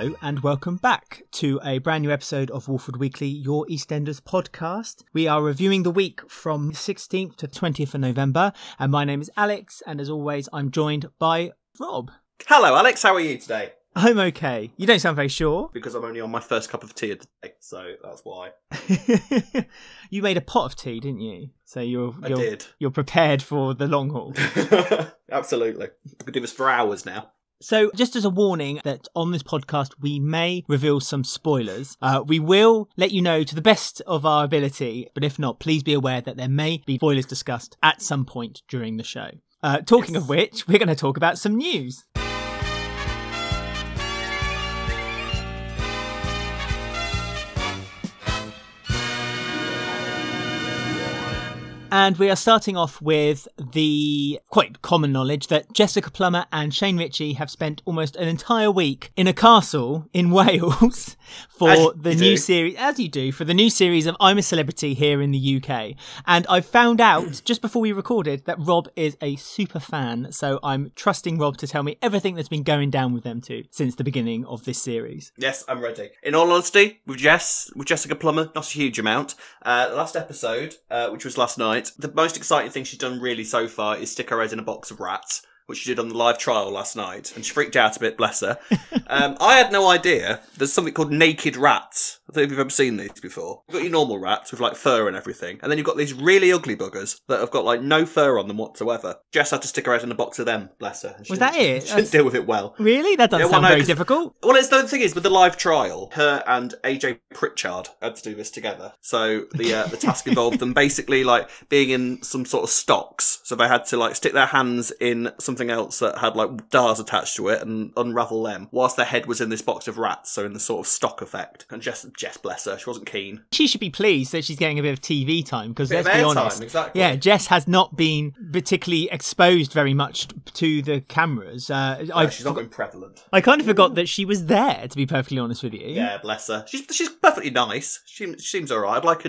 Hello and welcome back to a brand new episode of Walford Weekly, your EastEnders podcast. We are reviewing the week from 16th to 20th of November, and my name is Alex, and as always I'm joined by Rob. Hello Alex, how are you today? I'm okay. You don't sound very sure. Because I'm only on my first cup of tea of the day, so that's why. You made a pot of tea, didn't you? So I did. You're prepared for the long haul. Absolutely. We could do this for hours now. So, just as a warning that on this podcast we may reveal some spoilers. We will let you know to the best of our ability, but if not, please be aware that there may be spoilers discussed at some point during the show. Talking of which, we're going to talk about some news. And we are starting off with the quite common knowledge that Jessica Plummer and Shane Ritchie have spent almost an entire week in a castle in Wales for the new series, as you do, for the new series of I'm a Celebrity here in the UK. And I found out just before we recorded that Rob is a super fan, so I'm trusting Rob to tell me everything that's been going down with them two since the beginning of this series. Yes, I'm ready. In all honesty, with Jessica Plummer, not a huge amount. The last episode, which was last night, the most exciting thing she's done really so far is stick her head in a box of rats, which she did on the live trial last night, and she freaked out a bit, bless her. I had no idea there's something called naked rats. I don't know if you've ever seen these before. You've got your normal rats with like fur and everything, and then you've got these really ugly buggers that have got like no fur on them whatsoever. Jess had to stick her head in a box of them, bless her. Was that it? She didn't deal with it well. Really? That doesn't sound very difficult. Well, it's the thing is, with the live trial, her and AJ Pritchard had to do this together. So the task involved them basically like being in some sort of stocks. So they had to like stick their hands in something else that had like dars attached to it and unravel them, whilst their head was in this box of rats, so in the sort of stock effect. And Jess, bless her, she wasn't keen. She should be pleased that she's getting a bit of TV time, because let's be honest, exactly. Yeah, Jess has not been particularly exposed very much to the cameras. She's not been prevalent. I kind of forgot that she was there, to be perfectly honest with you. Yeah, bless her. She's perfectly nice. She seems alright. I'd like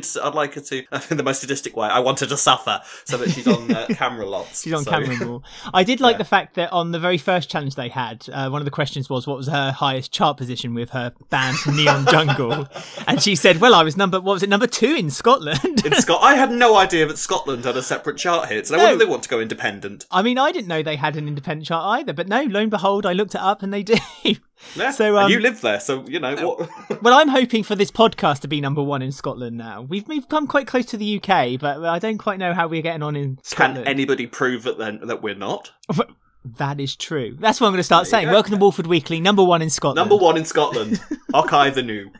her to in the most sadistic way, I want her to suffer so that she's on camera lots. She's on camera more. I did like the fact that on the very first challenge they had, one of the questions was what was her highest chart position with her band Neon Jungle, and she said, well, I was number 2 in Scotland. I had no idea that Scotland had a separate chart here, so I wonder if they want to go independent. I mean, I didn't know they had an independent chart either, but no, lo and behold, I looked it up and they do. Yeah, so and you live there, so you know what. Well, I'm hoping for this podcast to be number 1 in Scotland now. We've come quite close to the UK, but I don't quite know how we're getting on in Scotland. Can anybody prove that we're not? That is true. That's what I'm going to start saying. Welcome to Walford Weekly, number 1 in Scotland. Number 1 in Scotland. Archive the new.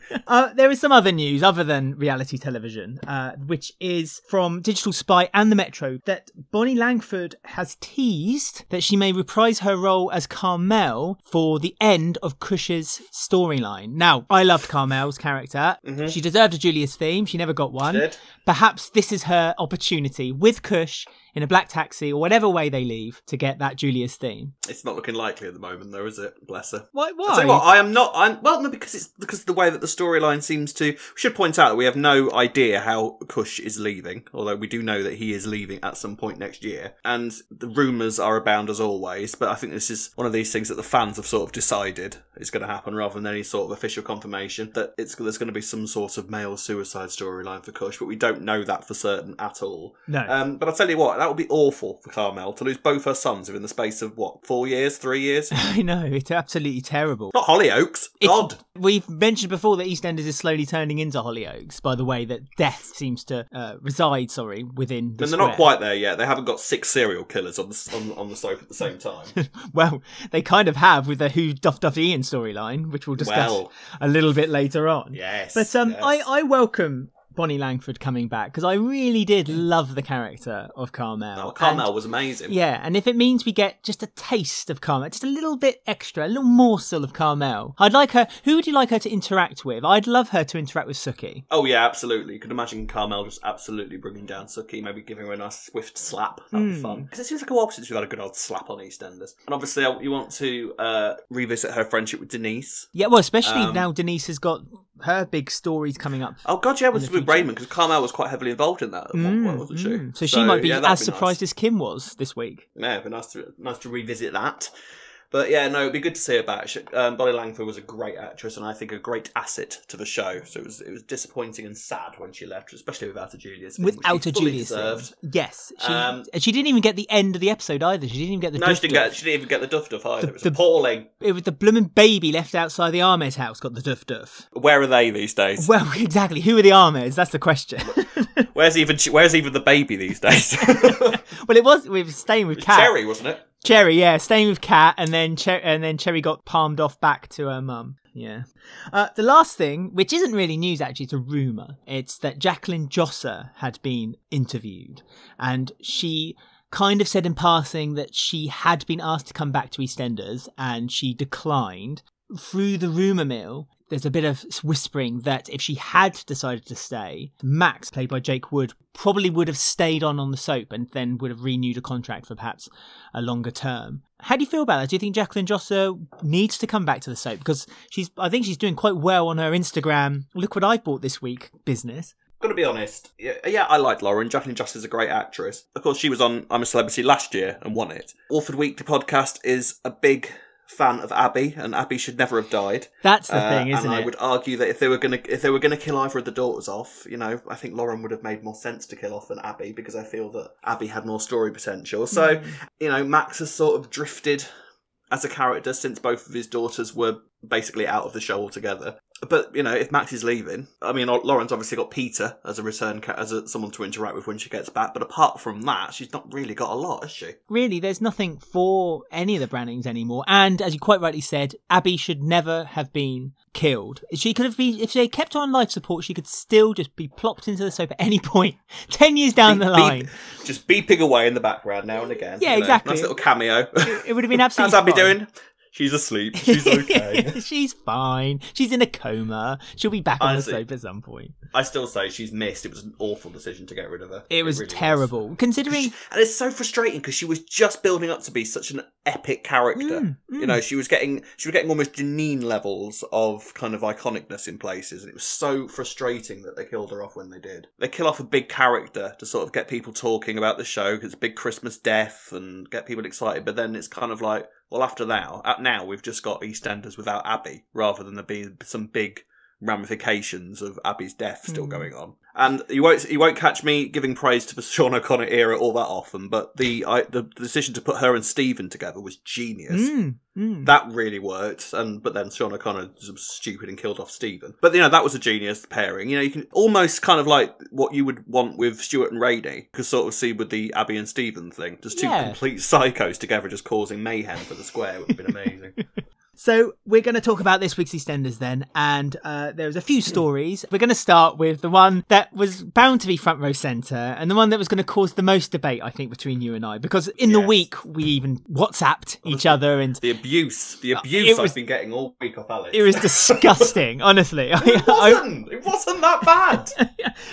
There is some other news other than reality television, which is from Digital Spy and the Metro, that Bonnie Langford has teased that she may reprise her role as Carmel for the end of Kush's storyline. Now, I loved Carmel's character. Mm-hmm. She deserved a Julius theme. She never got one. She did. Perhaps this is her opportunity with Kush in a black taxi or whatever way they leave to get that Julius theme. It's not looking likely at the moment, though, is it? Bless her. Why? I'll tell you what, well, no, because of the way that the storyline seems to. We should point out that we have no idea how Kush is leaving, although we do know that he is leaving at some point next year. And the rumours are abound as always, but I think this is one of these things that the fans have sort of decided is going to happen rather than any sort of official confirmation that there's going to be some sort of male suicide storyline for Kush, but we don't know that for certain at all. No. But I'll tell you what, that would be awful for Carmel to lose both her sons within the space of, 4 years, 3 years? I know, it's absolutely terrible. Not Hollyoaks. God. We've mentioned before that EastEnders is slowly turning into Hollyoaks by the way that death seems to reside, within the And they're square. not quite there yet. They haven't got 6 serial killers on the soap at the same time. Well, they kind of have with the Who Duff Ian storyline, which we'll discuss a little bit later on. Yes. But I welcome Bonnie Langford coming back, because I really did love the character of Carmel. Oh, Carmel was amazing. Yeah, and if it means we get just a taste of Carmel, just a little bit extra, a little morsel of Carmel, I'd like her. Who would you like her to interact with? I'd love her to interact with Suki. Oh yeah, absolutely. You could imagine Carmel just absolutely bringing down Suki, maybe giving her a nice swift slap. That'd be fun. Because it seems like a while since we've had a good old slap on EastEnders. And obviously you want to revisit her friendship with Denise. Yeah, well, especially now Denise has got her big stories coming up. Oh god, yeah, with Raymond, because Carmel was quite heavily involved in that at one point, wasn't she? So she might be as surprised as Kim was this week. Yeah, it'd be nice to revisit that. But yeah, no, it'd be good to see her back. Bonnie Langford was a great actress and I think a great asset to the show. So it was disappointing and sad when she left, especially without a Julia scene. Without a Julia scene. Yes. She didn't even get the end of the episode either. She didn't even get the duff. She didn't even get the duff either. It was appalling. It was the blooming baby left outside the Ahmed's house got the duff. Where are they these days? Well, exactly. Who are the Ahmeds? That's the question. Where's even the baby these days? Well, we were staying with Kat. Cherry, wasn't it? Cherry, yeah, staying with Kat, and then Cherry got palmed off back to her mum. Yeah. The last thing, which isn't really news actually, it's a rumour. It's that Jacqueline Josser had been interviewed, and she kind of said in passing that she had been asked to come back to EastEnders, and she declined. Through the rumour mill, there's a bit of whispering that if she had decided to stay, Max, played by Jake Wood, probably would have stayed on the soap and then would have renewed a contract for perhaps a longer term. How do you feel about that? Do you think Jacqueline Josser needs to come back to the soap? Because I think she's doing quite well on her Instagram. Look what I bought this week business. I'm going to be honest. Yeah, I like Lauren. Jacqueline Josser's a great actress. Of course, she was on I'm a Celebrity last year and won it. Walford Weekly podcast is a big fan of Abby, and Abby should never have died. That's the thing, isn't it? And I would argue that if they were gonna kill either of the daughters off, I think Lauren would have made more sense to kill off than Abby, because I feel that Abby had more story potential. So, Max has sort of drifted as a character since both of his daughters were basically out of the show altogether. But, if Max is leaving, Lauren's obviously got Peter as a return, someone to interact with when she gets back. But apart from that, she's not really got a lot, has she? Really, there's nothing for any of the Brannings anymore. And as you quite rightly said, Abby should never have been killed. She could have been, if they kept her on life support, she could still just be plopped into the soap at any point. 10 years down the line. Just beeping away in the background now and again. Yeah, exactly. Nice little cameo. It would have been absolutely How's Abby fine. doing? She's asleep. She's okay. She's fine. She's in a coma. She'll be back on the soap at some point. I still say she's missed. It was an awful decision to get rid of her. It was really terrible. Considering... And it's so frustrating because she was just building up to be such an epic character. She was getting almost Janine levels of kind of iconicness in places, and it was so frustrating that they killed her off when they did. They kill off a big character to sort of get people talking about the show because it's a big Christmas death and get people excited, but then it's kind of like, well, after now we've just got EastEnders without Abby, rather than there being some big ramifications of Abby's death still going on. And you won't catch me giving praise to the Sean O'Connor era all that often, but the decision to put her and Stephen together was genius. That really worked. But then Sean O'Connor was stupid and killed off Stephen. But that was a genius pairing. You can almost kind of like what you would want with Stuart and Rainie, you could sort of see with the Abby and Stephen thing. Just two complete psychos together just causing mayhem for the square would have been amazing. So we're going to talk about this week's EastEnders then, and there's a few stories. We're going to start with the one that was bound to be front row centre, and the one that was going to cause the most debate, I think, between you and I, because in the week we even WhatsApped each other, and the abuse I've been getting all week off Alex. It was disgusting, honestly. It wasn't that bad.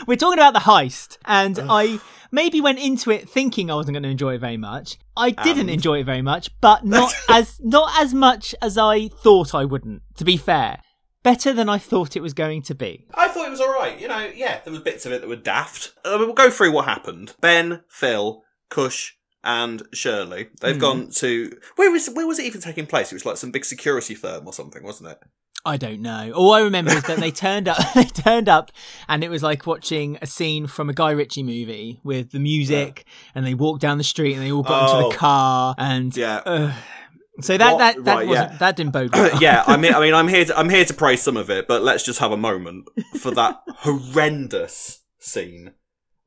We're talking about the heist, and I maybe went into it thinking I wasn't going to enjoy it very much. I didn't enjoy it very much, but not as much as I thought I wouldn't, to be fair. Better than I thought it was going to be. I thought it was alright. There were bits of it that were daft. We'll go through what happened. Ben, Phil, Kush, and Shirley. They've gone to... Where was it even taking place? It was like some big security firm or something, wasn't it? I don't know. All I remember is that they turned up and it was like watching a scene from a Guy Ritchie movie with the music and they walked down the street and they all got into the car and so that didn't bode well. Yeah, I'm here to praise some of it, but let's just have a moment for that horrendous scene.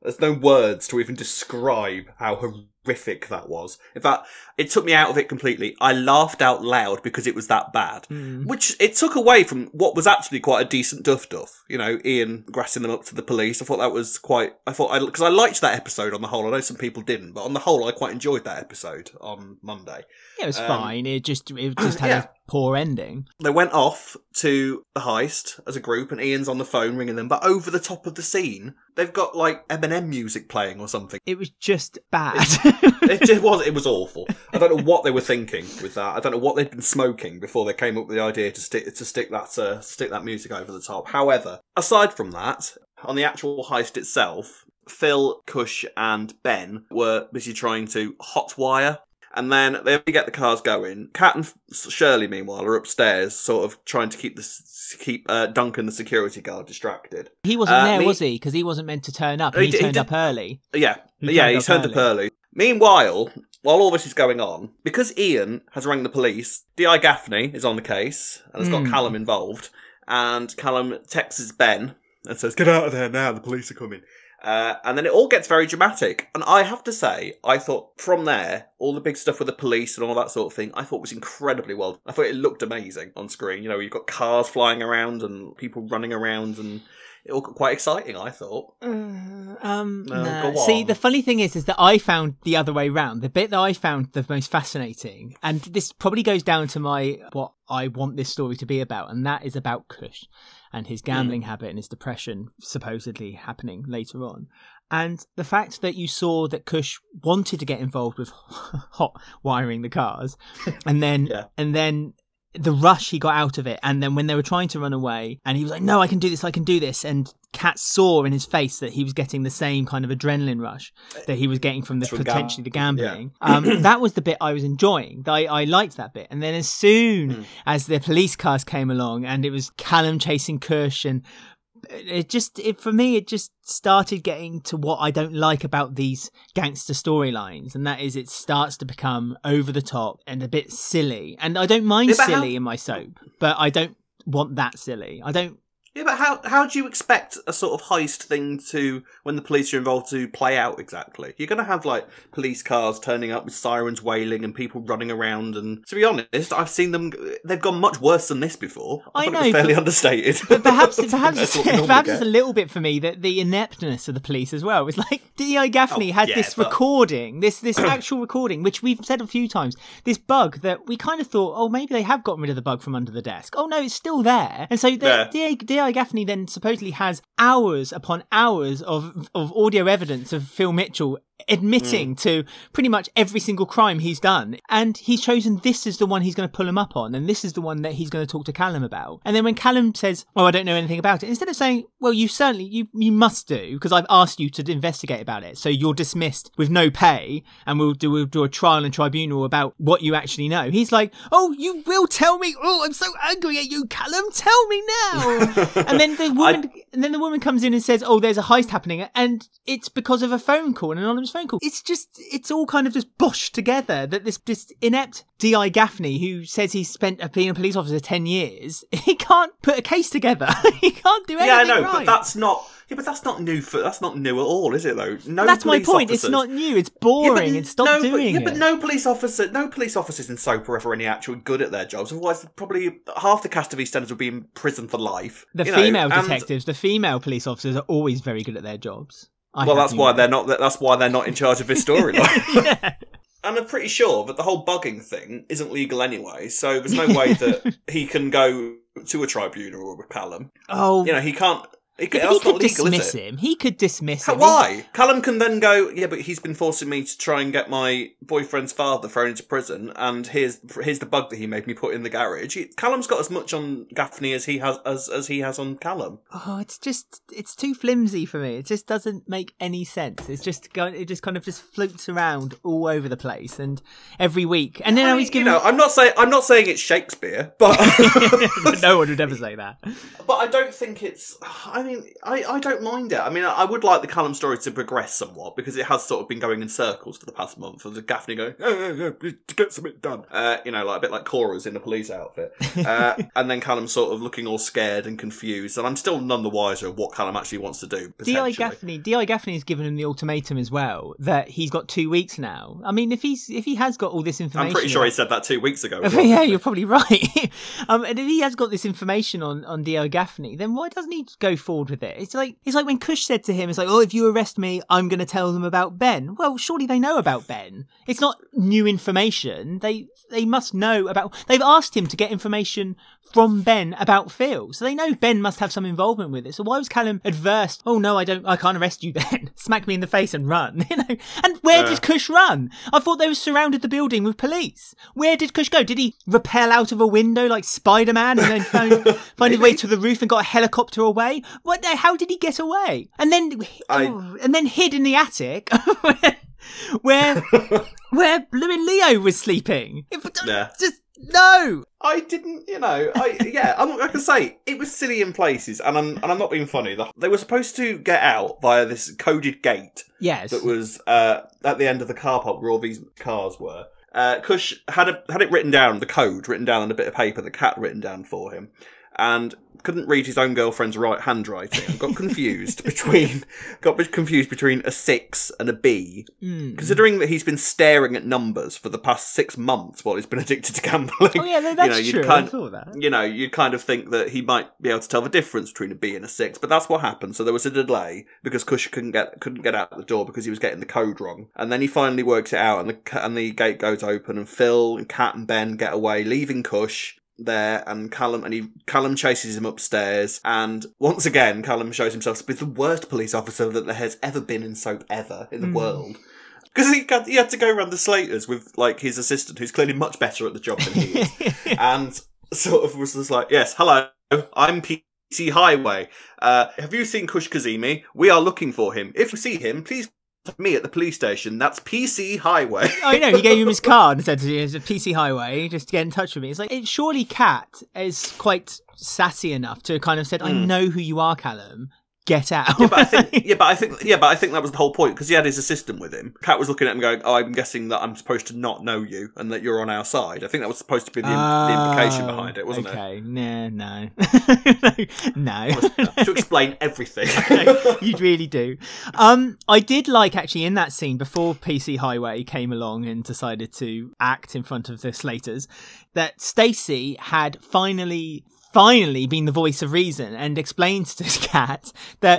There's no words to even describe how horrific that was. In fact, it took me out of it completely. I laughed out loud because it was that bad. Which it took away from what was actually quite a decent duff. Ian grassing them up to the police. I thought that was because I liked that episode on the whole. I know some people didn't, but on the whole, I quite enjoyed that episode on Monday. Yeah, it was fine. It just had a poor ending. They went off to the heist as a group, and Ian's on the phone ringing them. But over the top of the scene, they've got like Eminem music playing or something. It was just bad. It was awful. I don't know what they were thinking with that. I don't know what they'd been smoking before they came up with the idea to stick that music over the top. However, aside from that, on the actual heist itself, Phil, Kush, and Ben were busy trying to hotwire And then they get the cars going. Kat and Shirley, meanwhile, are upstairs, sort of trying to keep Duncan, the security guard, distracted. He wasn't there, was he? Because he wasn't meant to turn up. He turned up early. Yeah, he turned up early. Meanwhile, while all this is going on, because Ian has rang the police, D.I. Gaffney is on the case and has got Callum involved. And Callum texts Ben and says, "Get out of there now, the police are coming." And then it all gets very dramatic. And I have to say, I thought from there, all the big stuff with the police and all that sort of thing, I thought was incredibly well done. I thought it looked amazing on screen. You know, you've got cars flying around and people running around, and it all got quite exciting, I thought. No. See, the funny thing is that I found the other way round. The bit that I found the most fascinating, and this probably goes down to what I want this story to be about, and that is about Kush and his gambling habit and his depression supposedly happening later on. And the fact that you saw that Kush wanted to get involved with hot wiring the cars, and then the rush he got out of it, and then when they were trying to run away and he was like, "No, I can do this," and Kat saw in his face that he was getting the same kind of adrenaline rush that he was getting from potentially the gambling. That was the bit I was enjoying. I liked that bit. And then as soon as the police cars came along and it was Callum chasing Kush, and for me it just started getting to what I don't like about these gangster storylines, and that is it starts to become over the top and a bit silly. And I don't mind silly in my soap, but I don't want that silly. I don't. Yeah, but how do you expect a sort of heist thing to, when the police are involved, to play out exactly? You're going to have, like, police cars turning up with sirens wailing and people running around, and to be honest, I've seen them, they've gone much worse than this before. I thought it was fairly understated. But perhaps it's a little bit for me that the ineptness of the police as well. It was like D.I. Gaffney had this recording, this actual recording, which we've said a few times, this bug that we kind of thought, oh, maybe they have gotten rid of the bug from under the desk. Oh, no, it's still there. And so D.I. Gaffney then supposedly has hours upon hours of audio evidence of Phil Mitchell admitting to pretty much every single crime he's done, and he's chosen this is the one he's going to pull him up on, and this is the one that he's going to talk to Callum about. And then when Callum says, "Oh, I don't know anything about it," instead of saying, "Well, you must do, because I've asked you to investigate about it, so you're dismissed with no pay, and we'll do a trial and tribunal about what you actually know," he's like, "Oh, you will tell me? Oh, I'm so angry at you, Callum. Tell me now." And then the woman comes in and says, "Oh, there's a heist happening," and it's because of a phone call, an anonymous phone call. It's all kind of just boshed together that this inept D.I. Gaffney, who says he's spent being a police officer 10 years, he can't put a case together. He can't do anything right. Yeah, I know, but that's not... Yeah, but that's not new that's not new at all, is it, though? That's my point. It's not new. It's boring. Stop doing it. But no police officers in soap are ever any actually good at their jobs. Otherwise, probably half the cast of EastEnders would be in prison for life. The female detectives, the female police officers are always very good at their jobs. That's why they're not in charge of this storyline. Yeah. And I'm pretty sure that the whole bugging thing isn't legal anyway, so there's no way that he can go to a tribunal with Callum. Oh, he can't. He could dismiss him. He could dismiss him. Why? Callum can then go, "Yeah, but he's been forcing me to try and get my boyfriend's father thrown into prison, and here's the bug that he made me put in the garage." Callum's got as much on Gaffney as he has on Callum. Oh, it's too flimsy for me. It just doesn't make any sense. It just kind of floats around all over the place, and every week. And then I'm not saying it's Shakespeare, but no one would ever say that. But I don't think it's. I don't mind it. I mean, I would like the Callum story to progress somewhat, because it has sort of been going in circles for the past month. Of the Gaffney going, get something done. Like a bit like Cora's in a police outfit. And then Callum sort of looking all scared and confused. And I'm still none the wiser of what Callum actually wants to do. D.I. Gaffney has given him the ultimatum as well, that he's got 2 weeks now. I mean, if he has got all this information... I'm pretty sure he said that 2 weeks ago. Yeah, you're probably right. And if he has got this information on D.I. Gaffney, then why doesn't he go forward with it? It's like when Kush said to him, it's like, "Oh, if you arrest me, I'm going to tell them about Ben." Well, surely they know about Ben. It's not new information. They must know about... They've asked him to get information from Ben about Phil, so they know Ben must have some involvement with it. So why was Callum adverse? "Oh no, I can't arrest you then." Smack me in the face and run. And where did Kush run? I thought they were surrounded the building with police. Where did Kush go? Did he rappel out of a window like Spider-Man and then find his way to the roof and got a helicopter away? How did he get away? And then hid in the attic where blooming Leo was sleeping. Yeah. Just no. I didn't, I'm like I say, it was silly in places, and I'm not being funny. They were supposed to get out via this coded gate. Yes. That was at the end of the car park where all these cars were. Kush had it written down, the code written down on a bit of paper, the cat written down for him, and couldn't read his own girlfriend's handwriting. Got confused between a 6 and a B. Considering that he's been staring at numbers for the past 6 months while he's been addicted to gambling. Oh yeah, that's true. I thought that. You'd kind of think that he might be able to tell the difference between a B and a 6, but that's what happened. So there was a delay because Kush couldn't get out the door because he was getting the code wrong, and then he finally works it out, and the gate goes open, and Phil and Kat and Ben get away, leaving Kush there, and Callum chases him upstairs, and once again Callum shows himself to be the worst police officer that there has ever been in soap ever in the world, because he had to go around the Slaters with like his assistant, who's clearly much better at the job than he is, and sort of was just like, yes, hello, I'm PC Highway, have you seen Kush Kazemi? We are looking for him. If you see him, please me at the police station. That's PC Highway. I know, he gave him his card and said it's a PC Highway, just to get in touch with me. It's like, surely Kat is quite sassy enough to kind of said, I know who you are, Callum. Get out. But I think that was the whole point, because he had his assistant with him. Kat was looking at him going, oh, I'm guessing that I'm supposed to not know you and that you're on our side. I think that was supposed to be the implication behind it, wasn't it? Okay, no. No. To explain everything. You really do. I did like, actually, in that scene, before PC Highway came along and decided to act in front of the Slaters, that Stacey had finally been the voice of reason and explains to Kat that,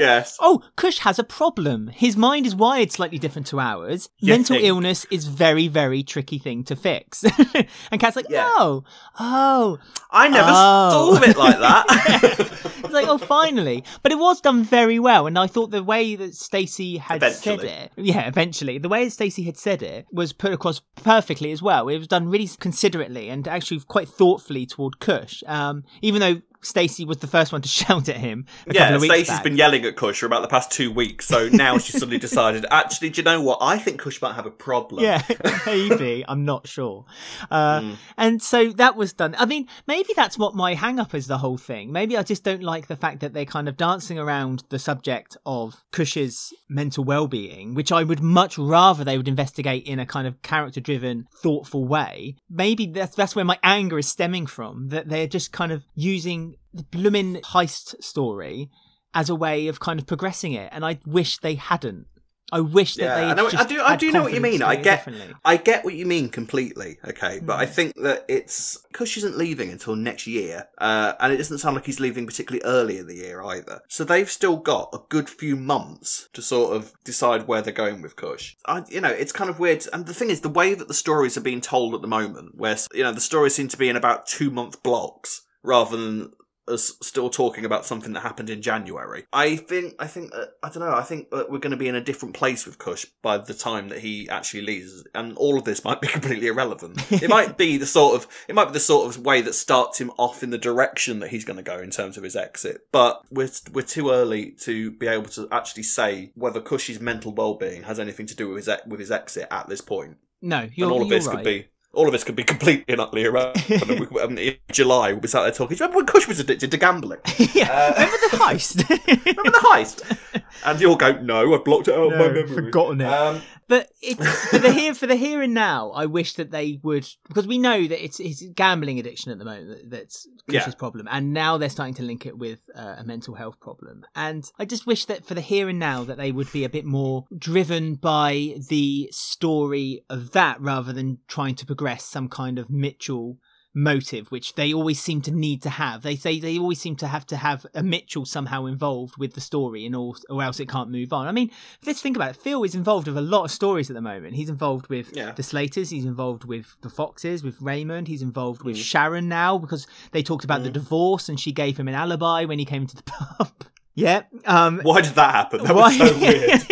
Kush has a problem. His mind is wired slightly different to ours. Mental illness is very, very tricky thing to fix. And Kat's like, I never thought of it like that. It's like, oh, finally. But it was done very well. And I thought the way that Stacey had said it, eventually, the way that Stacey had said it was put across perfectly as well. It was done really considerately and actually quite thoughtfully toward Kush. Even though Stacey was the first one to shout at him a couple of weeks back. Stacey's been yelling at Kush for about the past 2 weeks, so now she's suddenly decided, actually, do you know what? I think Kush might have a problem. Yeah, maybe. I'm not sure. And so that was done. I mean, maybe that's what my hang-up is, the whole thing. Maybe I just don't like the fact that they're kind of dancing around the subject of Kush's mental well-being, which I would much rather they would investigate in a kind of character-driven, thoughtful way. Maybe that's where my anger is stemming from, that they're just kind of using the bloomin' heist story as a way of kind of progressing it, and I wish they hadn't. I wish that they. I do know what you mean. I get what you mean completely. Okay, but I think that Kush isn't leaving until next year, and it doesn't sound like he's leaving particularly early in the year either. So they've still got a good few months to sort of decide where they're going with Kush. It's kind of weird. And the thing is, the way that the stories are being told at the moment, where the stories seem to be in about 2-month blocks rather than us still talking about something that happened in January. I think that we're going to be in a different place with Kush by the time that he actually leaves, and all of this might be completely irrelevant. It might be the sort of way that starts him off in the direction that he's going to go in terms of his exit. But we're too early to be able to actually say whether Kush's mental well-being has anything to do with his exit at this point. No, you're right. All of this could be completely and utterly irrelevant. In July, we'll be sat there talking. Do you remember when Kush was addicted to gambling? Remember the heist? Remember the heist? And you'll go, no, I've blocked it out of my memory. Forgotten it. But for the here and now, I wish that they would, because we know that it's gambling addiction at the moment that's Kush's problem, and now they're starting to link it with a mental health problem. And I just wish that for the here and now that they would be a bit more driven by the story of that rather than trying to progress some kind of Mitchell motive, which they always seem to need to have. They say they always seem to have a Mitchell somehow involved with the story, or else it can't move on. I mean, let's think about it. Phil is involved with a lot of stories at the moment. He's involved with the Slaters, he's involved with the Foxes, with Raymond, he's involved with Sharon now, because they talked about the divorce and she gave him an alibi when he came into the pub. Yeah. Why did that happen? That was so weird.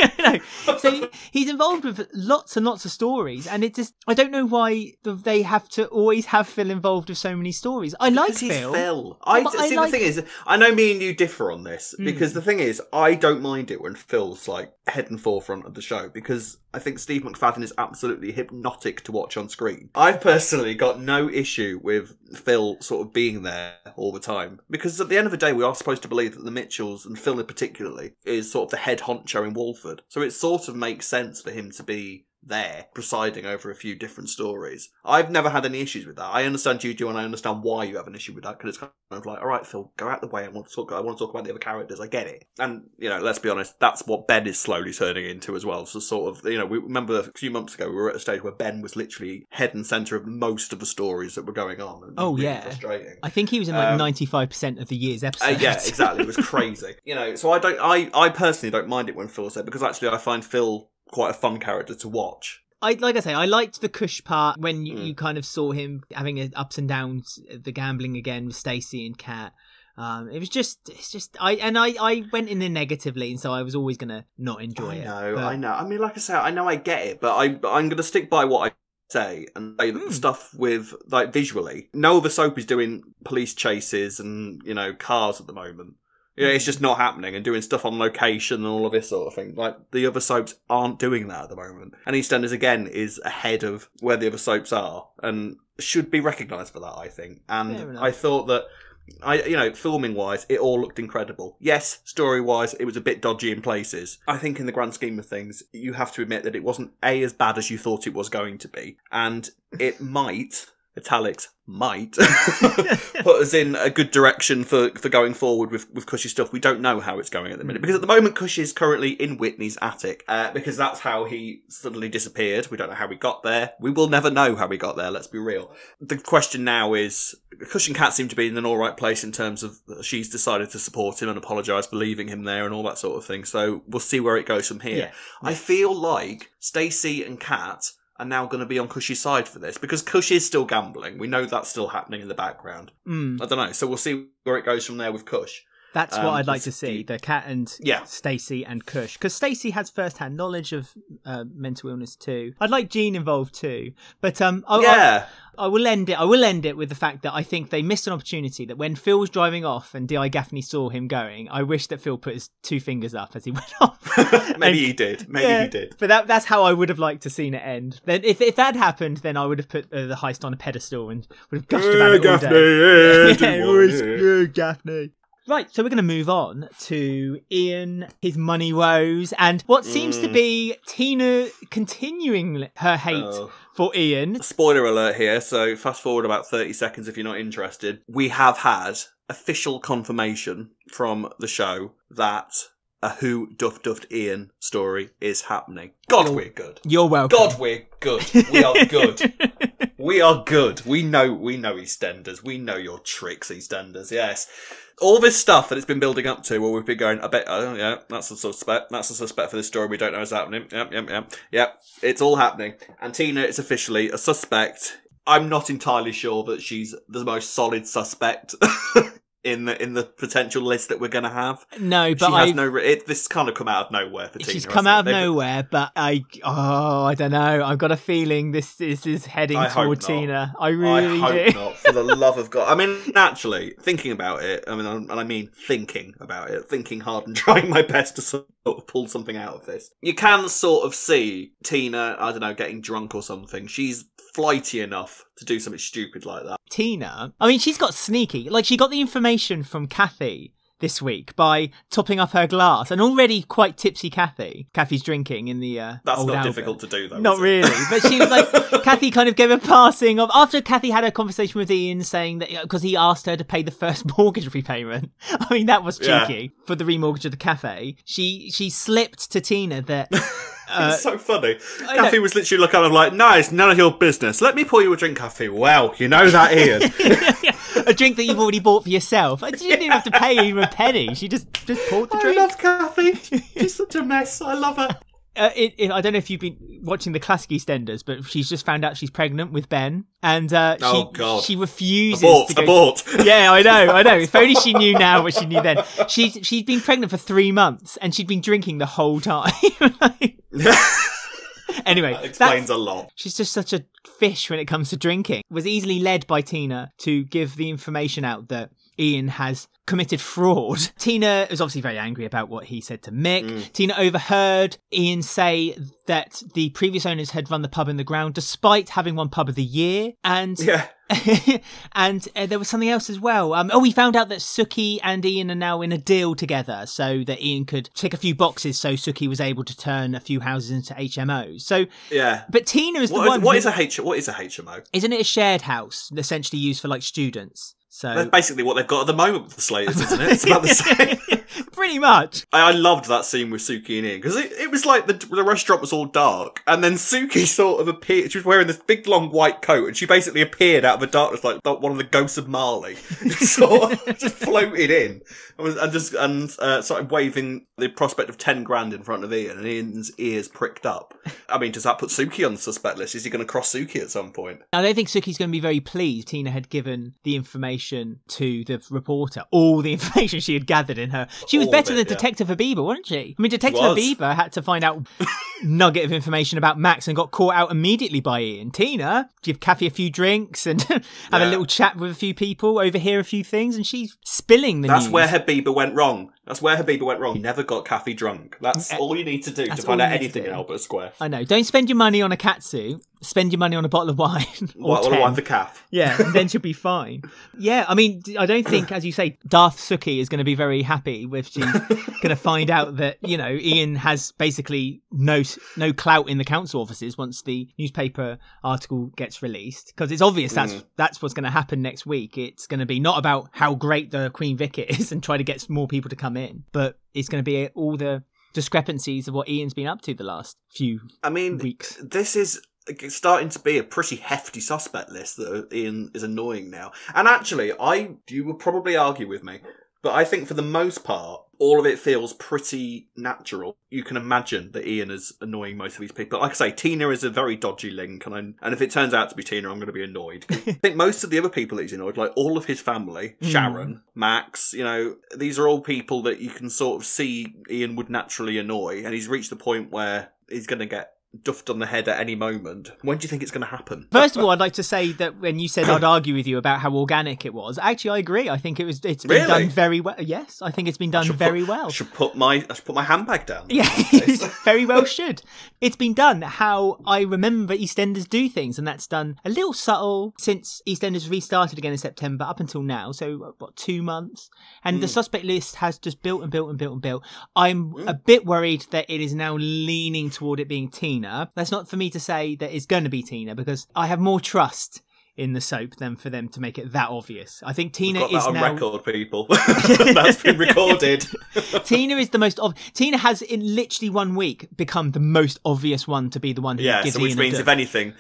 So he's involved with lots and lots of stories, and I don't know why they have to always have Phil involved with so many stories. I like Phil. Phil. The thing is, I know me and you differ on this, because the thing is, I don't mind it when Phil's like head and forefront of the show, because I think Steve McFadden is absolutely hypnotic to watch on screen. I've personally got no issue with Phil sort of being there all the time, because at the end of the day, we are supposed to believe that the Mitchells, and Phil particularly, is sort of the head honcho in Walford. So it sort of makes sense for him to be there, presiding over a few different stories. I've never had any issues with that. I understand you do, and I understand why you have an issue with that, because it's kind of like, all right, Phil, go out the way. I want to talk about the other characters. I get it. And, let's be honest, that's what Ben is slowly turning into as well. So sort of, we remember a few months ago, we were at a stage where Ben was literally head and centre of most of the stories that were going on. And really frustrating. I think he was in like 95% of the year's episodes. Yeah, exactly. It was crazy. So I personally don't mind it when Phil's there, because actually I find Phil quite a fun character to watch. I liked the Kush part when you kind of saw him having ups and downs, the gambling again with Stacey and Kat. I went in there negatively, and so I was always gonna not enjoy it. I know. I mean, like I say, I know I get it, but I'm gonna stick by what I say and say that the stuff with like visually, no other soap is doing police chases and cars at the moment. It's just not happening, and doing stuff on location and all of this sort of thing. Like, the other soaps aren't doing that at the moment. And EastEnders, again, is ahead of where the other soaps are, and should be recognised for that, I think. And I thought that, filming-wise, it all looked incredible. Yes, story-wise, it was a bit dodgy in places. I think in the grand scheme of things, you have to admit that it wasn't, A, as bad as you thought it was going to be. And it might... italics might put us in a good direction for going forward with Kush's stuff. We don't know how it's going at the minute, because at the moment Kush is currently in Whitney's attic, because that's how he suddenly disappeared. We don't know how he got there. We will never know how he got there, let's be real. The question now is, Kush and Kat seem to be in an alright place in terms of she's decided to support him and apologise for leaving him there and all that sort of thing, so we'll see where it goes from here. I feel like Stacey and Kat are now going to be on Kush's side for this, because Kush is still gambling. We know that's still happening in the background. I don't know. So we'll see where it goes from there with Kush. That's what I'd like to see, the Kat and Stacey and Kush. Because Stacey has first-hand knowledge of mental illness too. I'd like Jean involved too. But I will end it with the fact that I think they missed an opportunity, that when Phil was driving off and D.I. Gaffney saw him going, I wish that Phil put his two fingers up as he went off. Maybe he did. He did. But that's how I would have liked to seen it end. Then if that happened, then I would have put the heist on a pedestal and would have gushed about it all day. It was Gaffney. Right, so we're going to move on to Ian, his money woes, and what seems to be Tina continuing her hate for Ian. Spoiler alert here, so fast forward about 30 seconds if you're not interested. We have had official confirmation from the show that a Who Duffed Ian story is happening. God, we're good. You're welcome. God, we're good. We are good. We are good. We know EastEnders. We know your tricks, EastEnders, yes. All this stuff that it's been building up to, where we've been going, that's a suspect. That's a suspect for this story. We don't know what's happening. Yep. It's all happening. And Tina is officially a suspect. I'm not entirely sure that she's the most solid suspect in the potential list that we're going to have. No, but this kind of come out of nowhere for Tina. She's come out of nowhere, but I don't know. I've got a feeling this is heading toward Tina. I really do. I hope not, for the love of God. I mean, naturally, thinking about it, thinking hard and trying my best to sort of pull something out of this. You can sort of see Tina, I don't know, getting drunk or something. She's flighty enough to do something stupid like that. Tina, I mean, she's got sneaky. Like, she got the information from Kathy this week by topping up her glass, and already quite tipsy Kathy's drinking in the that's old not Albert. Difficult to do though. Not really, but she was like, Kathy kind of gave a passing of, after Kathy had a conversation with Ian saying that, because he asked her to pay the first mortgage repayment. I mean, that was cheeky for the remortgage of the cafe. She slipped to Tina that it's so funny. Kathy was literally kind of like, no, it's none of your business. Let me pour you a drink, Kathy. Well, you know that, Ian. A drink that you've already bought for yourself. She didn't even have to pay even a penny. She just poured the drink. I love Kathy. She's such a mess. I love her. I don't know if you've been watching the classic EastEnders, but she's just found out she's pregnant with Ben, and she refuses to go. Abort. Yeah, I know. If only she knew now what she knew then. She's been pregnant for 3 months, and she'd been drinking the whole time. Anyway, that explains a lot. She's just such a fish when it comes to drinking. Was easily led by Tina to give the information out that Ian has committed fraud. Tina is obviously very angry about what he said to Mick. Tina overheard Ian say that the previous owners had run the pub in the ground despite having won Pub of the Year. And and there was something else as well. We found out that Suki and Ian are now in a deal together so that Ian could tick a few boxes so Suki was able to turn a few houses into HMOs. So but Tina is the one. What is a HMO? Isn't it a shared house essentially used for like students? So that's basically what they've got at the moment with the Slaters, isn't it? It's about the same. Pretty much. I loved that scene with Suki and Ian because it was like the restaurant was all dark and then Suki sort of appeared. She was wearing this big long white coat and she basically appeared out of the darkness like one of the ghosts of Marley. Sort of just floated in and started waving the prospect of 10 grand in front of Ian, and Ian's ears pricked up. I mean, does that put Suki on the suspect list? Is he going to cross Suki at some point? I don't think Suki's going to be very pleased. Tina had given the information to the reporter, all the information she had gathered in her. She was better than Detective Habiba, wasn't she? I mean, Detective Habiba had to find out nugget of information about Max and got caught out immediately by Ian. Tina, give Kathy a few drinks and have a little chat with a few people, overhear a few things, and she's spilling the news. That's where Habiba went wrong. He never got Kathy drunk. That's all you need to do to find out anything in Albert Square. I know. Don't spend your money on a catsuit. Spend your money on a bottle of wine. Bottle of wine for Kath. Yeah, and then she'll be fine. Yeah, I mean, I don't think, as you say, Darth Suki is going to be very happy with she's going to find out that, you know, Ian has basically no clout in the council offices once the newspaper article gets released. Because it's obvious that's what's going to happen next week. It's going to be not about how great the Queen Vic is and try to get more people to come in, but it's going to be all the discrepancies of what Ian's been up to the last few weeks. This is starting to be a pretty hefty suspect list that Ian is annoying now. And actually, you will probably argue with me, but I think for the most part, all of it feels pretty natural. You can imagine that Ian is annoying most of these people. Like I say, Tina is a very dodgy link, and if it turns out to be Tina, I'm going to be annoyed. I think most of the other people that he's annoyed, like all of his family, Sharon, Max, you know, these are all people that you can sort of see Ian would naturally annoy, and he's reached the point where he's going to get duffed on the head at any moment. When do you think it's going to happen? First of all, I'd like to say that when you said I'd argue with you about how organic it was, actually I agree. I think it's been done very well. Yes, I think it's been done very well. I should put my handbag down. Yeah, very well should. It's been done how I remember EastEnders do things, and that's done a little subtle since EastEnders restarted again in September up until now. So, 2 months? And the suspect list has just built and built and built and built. I'm a bit worried that it is now leaning toward it being Tina. That's not for me to say that it's going to be Tina, because I have more trust in the soap than for them to make it that obvious. I think Tina We've got is that on now record, people. That's been recorded. Tina is the most Tina has in literally 1 week become the most obvious one to be the one who gives which Ian means if anything,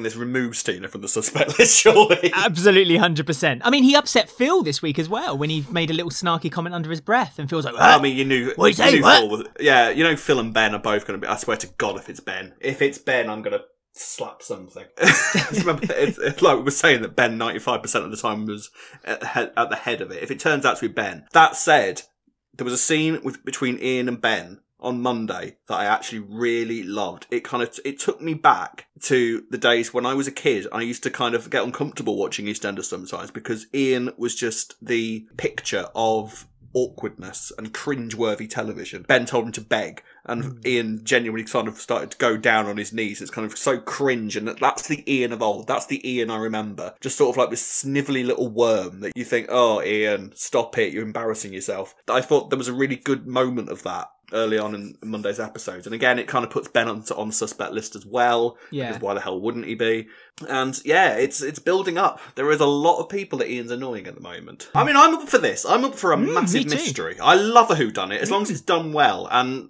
this removes Tina from the suspect list, surely. Absolutely, 100%. I mean, he upset Phil this week as well when he made a little snarky comment under his breath, and Phil's like, I mean, you knew. What you say? What? Phil and Ben are both going to be. I swear to God, if it's Ben, I'm going to slap something. Remember, it's like we were saying that Ben 95% of the time was at the head of it. If it turns out to be Ben. That said, there was a scene between Ian and Ben on Monday that I actually really loved. It took me back to the days when I was a kid. I used to kind of get uncomfortable watching EastEnders sometimes because Ian was just the picture of awkwardness and cringe-worthy television. Ben told him to beg, and Ian genuinely kind of started to go down on his knees. It's kind of so cringe, and that's the Ian of old. That's the Ian I remember. Just sort of like this snivelly little worm that you think, oh, Ian, stop it, you're embarrassing yourself. I thought there was a really good moment of that early on in Monday's episodes. And again, it kind of puts Ben on the suspect list as well. Yeah. Because why the hell wouldn't he be? And yeah, it's building up. There is a lot of people that Ian's annoying at the moment. I mean, I'm up for this. I'm up for a massive mystery. I love a whodunit, as long as it's done well. And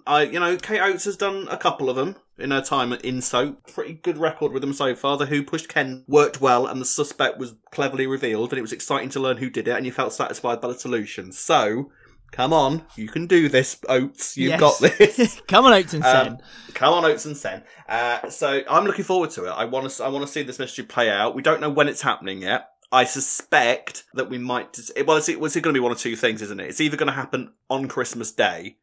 Kate Oates has done a couple of them in her time in soap. Pretty good record with them so far. The Who Pushed Ken worked well, and the suspect was cleverly revealed, and it was exciting to learn who did it, and you felt satisfied by the solution. So, Come on, you can do this, Oates. You've got this. Come on, Oates and Sen. Come on, Oates and Sen. So I'm looking forward to it. I want to see this mystery play out. We don't know when it's happening yet. I suspect that we might. Well, it's going to be one of two things, isn't it? It's either going to happen on Christmas Day,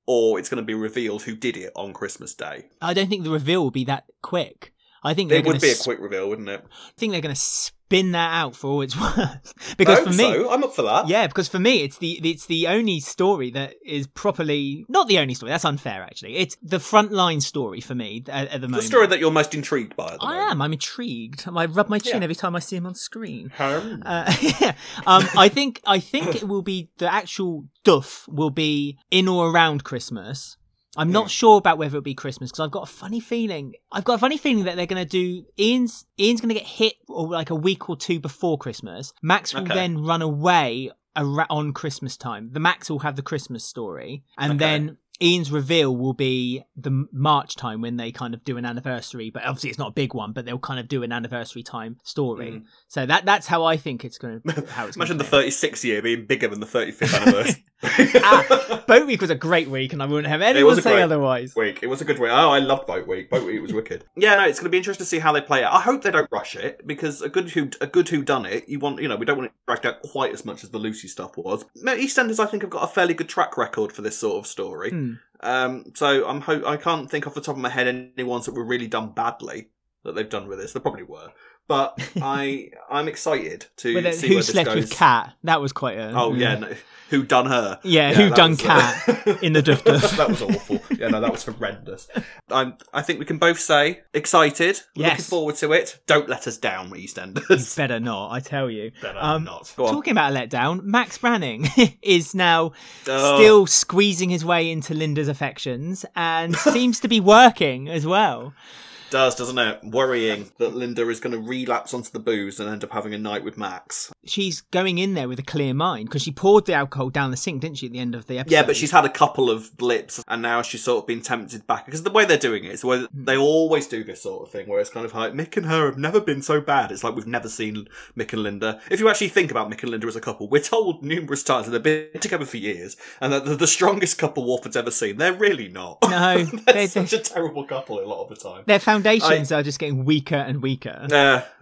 or it's going to be revealed who did it on Christmas Day. I don't think the reveal will be that quick. I think it would be a quick reveal, wouldn't it? I think they're going to spin that out for all it's worth. Because for me, I'm up for that. Yeah, because for me, it's the only story that is properly not the only story. That's unfair, actually. It's the frontline story for me at the moment. The story that you're most intrigued by. At the moment. I'm intrigued. I rub my chin every time I see him on screen. Yeah. I think it will be the actual duff will be in or around Christmas. I'm not sure about whether it'll be Christmas because I've got a funny feeling that they're going to do Ian's going to get hit like a week or two before Christmas. Max will then run away on Christmas time. The Max will have the Christmas story, and then Ian's reveal will be the March time when they kind of do an anniversary, but obviously it's not a big one, but they'll kind of do an anniversary time story. So that's how I think it's going to. Imagine the 36th year being bigger than the 35th anniversary. Boat Week was a great week, and I wouldn't have anyone say otherwise. Week. It was a good week. Oh, I loved Boat Week. Boat Week was wicked. Yeah, no, it's going to be interesting to see how they play it. I hope they don't rush it because a good whodunit, we don't want it dragged out quite as much as the Lucy stuff was. EastEnders, I think, have got a fairly good track record for this sort of story. So I can't think off the top of my head any ones that were really done badly that they've done with this. There probably were. But I'm excited to see where this goes. Who slept with Cat? That was quite a... Oh, yeah. No. Who done her? Yeah, who done Cat in the Duff Duff. That was awful. Yeah, no, that was horrendous. I think we can both say excited. We're looking forward to it. Don't let us down, EastEnders. Better not, I tell you. Better not. Talking about a letdown, Max Branning is now still squeezing his way into Linda's affections and seems to be working as well. Doesn't it? Worrying that Linda is going to relapse onto the booze and end up having a night with Max. She's going in there with a clear mind because she poured the alcohol down the sink, didn't she, at the end of the episode? Yeah, but she's had a couple of blips and now she's sort of been tempted back. Because the way they're doing it is where they always do this sort of thing where it's kind of like, Mick and her have never been so bad. It's like we've never seen Mick and Linda. If you actually think about Mick and Linda as a couple, we're told numerous times that they've been together for years and that they're the strongest couple Walford's ever seen. They're really not. No. they're such a terrible couple a lot of the time. Their foundations are just getting weaker and weaker.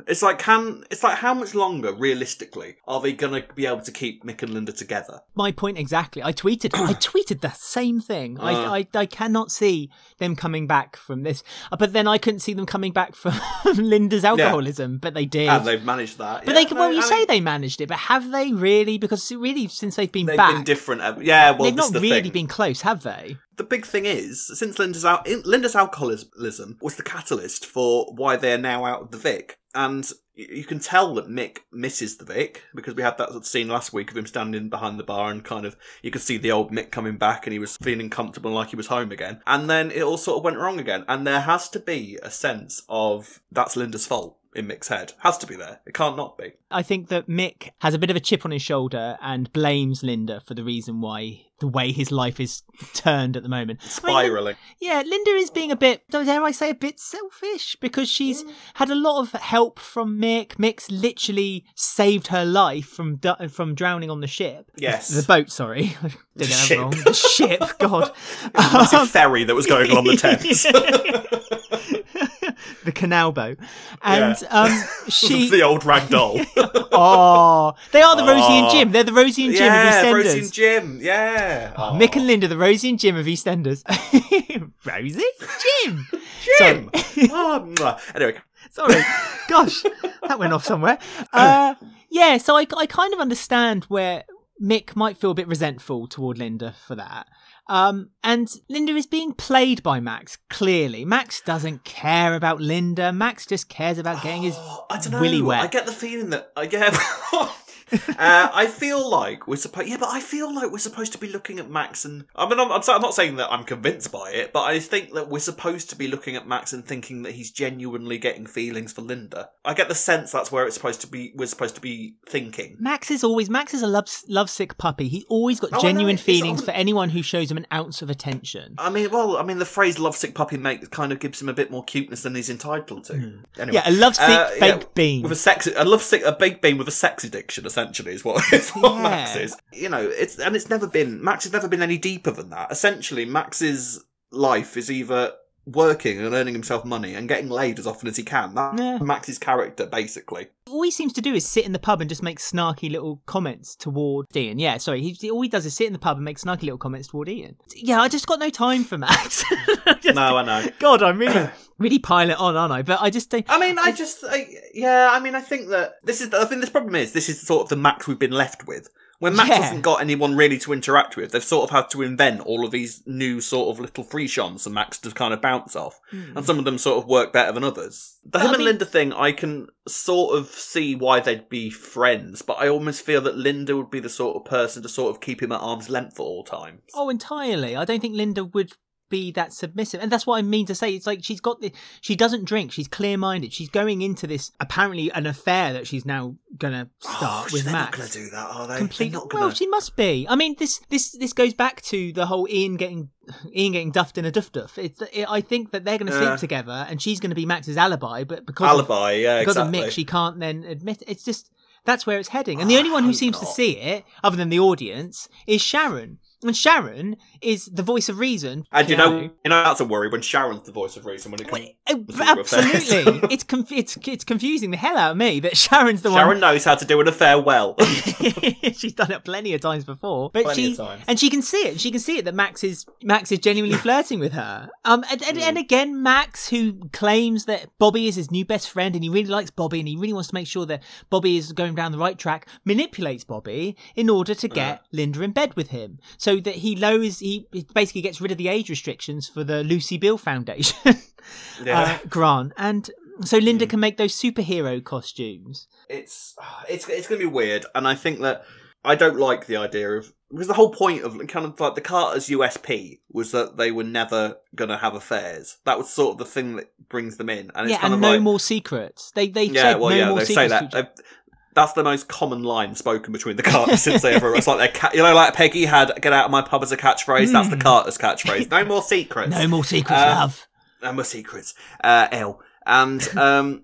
It's like how much longer realistically are they going to be able to keep Mick and Linda together? My point exactly. I tweeted the same thing. I cannot see them coming back from this, but then I couldn't see them coming back from Linda's alcoholism. But they did, and they've managed that. But you say they managed it, but have they really? Because really, since they've been back, they've been different. Well, they've not really been close, have they? The big thing is, since Linda's alcoholism was the catalyst for why they're now out of the Vic, and you can tell that Mick misses the Vic because we had that scene last week of him standing behind the bar and kind of you could see the old Mick coming back and he was feeling comfortable like he was home again. And then it all sort of went wrong again, and there has to be a sense of that's Linda's fault in Mick's head. Has to be there. It can't not be. I think that Mick has a bit of a chip on his shoulder and blames Linda for the reason why the way his life is turned at the moment. Spiralling. Linda is being a bit, dare I say, a bit selfish because she's had a lot of help from Mick. Mick's literally saved her life from drowning on the ship. Yes. The boat, sorry. Did that wrong. The ship, God. The massive ferry that was going on the Thames. The canal boat. And she... the old rag doll. They are the Rosie and Jim. They're the Rosie and Jim of EastEnders. Yeah, Rosie and Jim. Yeah. Mick and Linda, the Rosie and Jim of EastEnders. Rosie? Jim! Jim! Anyway. Sorry. Gosh, that went off somewhere. So I kind of understand where Mick might feel a bit resentful toward Linda for that. And Linda is being played by Max, clearly. Max doesn't care about Linda. Max just cares about getting his willy wet. I get the feeling that... I feel like we're supposed to be looking at Max and... I mean, I'm not saying that I'm convinced by it, but I think that we're supposed to be looking at Max and thinking that he's genuinely getting feelings for Linda. I get the sense that's where we're supposed to be thinking. Max is a lovesick puppy. He's always got genuine feelings for anyone who shows him an ounce of attention. I mean, the phrase lovesick puppy mate kind of gives him a bit more cuteness than he's entitled to. Anyway, a lovesick baked bean. With a baked bean with a sex addiction, essentially. essentially, is what Max is. You know, Max has never been any deeper than that. Essentially, Max's life is either working and earning himself money and getting laid as often as he can. That's Max's character, basically. All he seems to do is sit in the pub and just make snarky little comments toward Ian. Yeah, sorry. All he does is sit in the pub and make snarky little comments toward Ian. Yeah, I just got no time for Max. No, I know. God, I'm really piling it on, aren't I? But I just think... I think that I think this problem is, this is sort of the Max we've been left with. When Max hasn't got anyone really to interact with, they've sort of had to invent all of these new sort of little free shots for Max to kind of bounce off. And some of them sort of work better than others. The him and Linda thing, I can sort of see why they'd be friends, but I almost feel that Linda would be the sort of person to sort of keep him at arm's length at all times. Oh, entirely. I don't think Linda would be that submissive, and that's what I mean to say. It's like she doesn't drink, she's clear-minded, she's going into this apparently an affair that she's now gonna start with Max. They're not gonna do that, are they? Completely. Well, she must be. I mean, this goes back to the whole Ian getting duffed in a duff. I think that they're going to sleep together, and she's going to be Max's alibi, but because of Mick, she can't then admit it. It's just, that's where it's heading. And the only one who seems to see it, other than the audience, is Sharon. And Sharon is the voice of reason. And you know that's a worry when Sharon's the voice of reason when it comes to absolutely. It's confusing the hell out of me that Sharon's the one. Sharon knows how to do an affair well. She's done it plenty of times before, but she can see it. She can see it that Max is genuinely flirting with her. And again, Max, who claims that Bobby is his new best friend and he really likes Bobby and he really wants to make sure that Bobby is going down the right track, manipulates Bobby in order to get Linda in bed with him. So that he basically gets rid of the age restrictions for the Lucy Bill Foundation grant, and so Linda can make those superhero costumes. It's going to be weird, and I think that I don't like the idea of, because the whole point of kind of like the Carters' USP was that they were never going to have affairs. That was sort of the thing that brings them in, and it's kind of no more secrets. They said no more secrets. Say that. That's the most common line spoken between the Carters since they ever. It's like like Peggy had "get out of my pub" as a catchphrase. That's the Carters' catchphrase. No more secrets. No more secrets, love. No more secrets. L. And I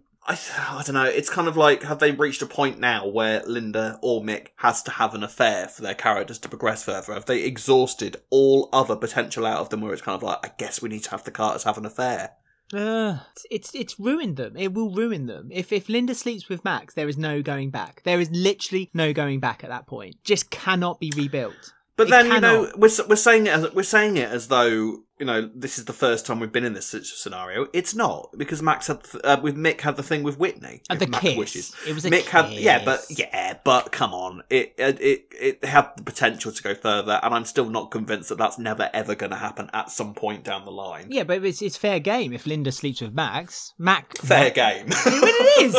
don't know. It's kind of like, have they reached a point now where Linda or Mick has to have an affair for their characters to progress further? Have they exhausted all other potential out of them? Where it's kind of like, I guess we need to have the Carters have an affair. It's ruined them. It will ruin them. If Linda sleeps with Max, there is no going back. There is literally no going back at that point. Just cannot be rebuilt. But then, you know, we're saying it as though, you know, this is the first time we've been in this scenario. It's not, because Max had with Mick had the thing with Whitney. And the Max kiss. Wishes. It was a Mick kiss. but come on, it had the potential to go further, and I'm still not convinced that that's never ever going to happen at some point down the line. Yeah, but it's fair game if Linda sleeps with Max. Fair game. It is.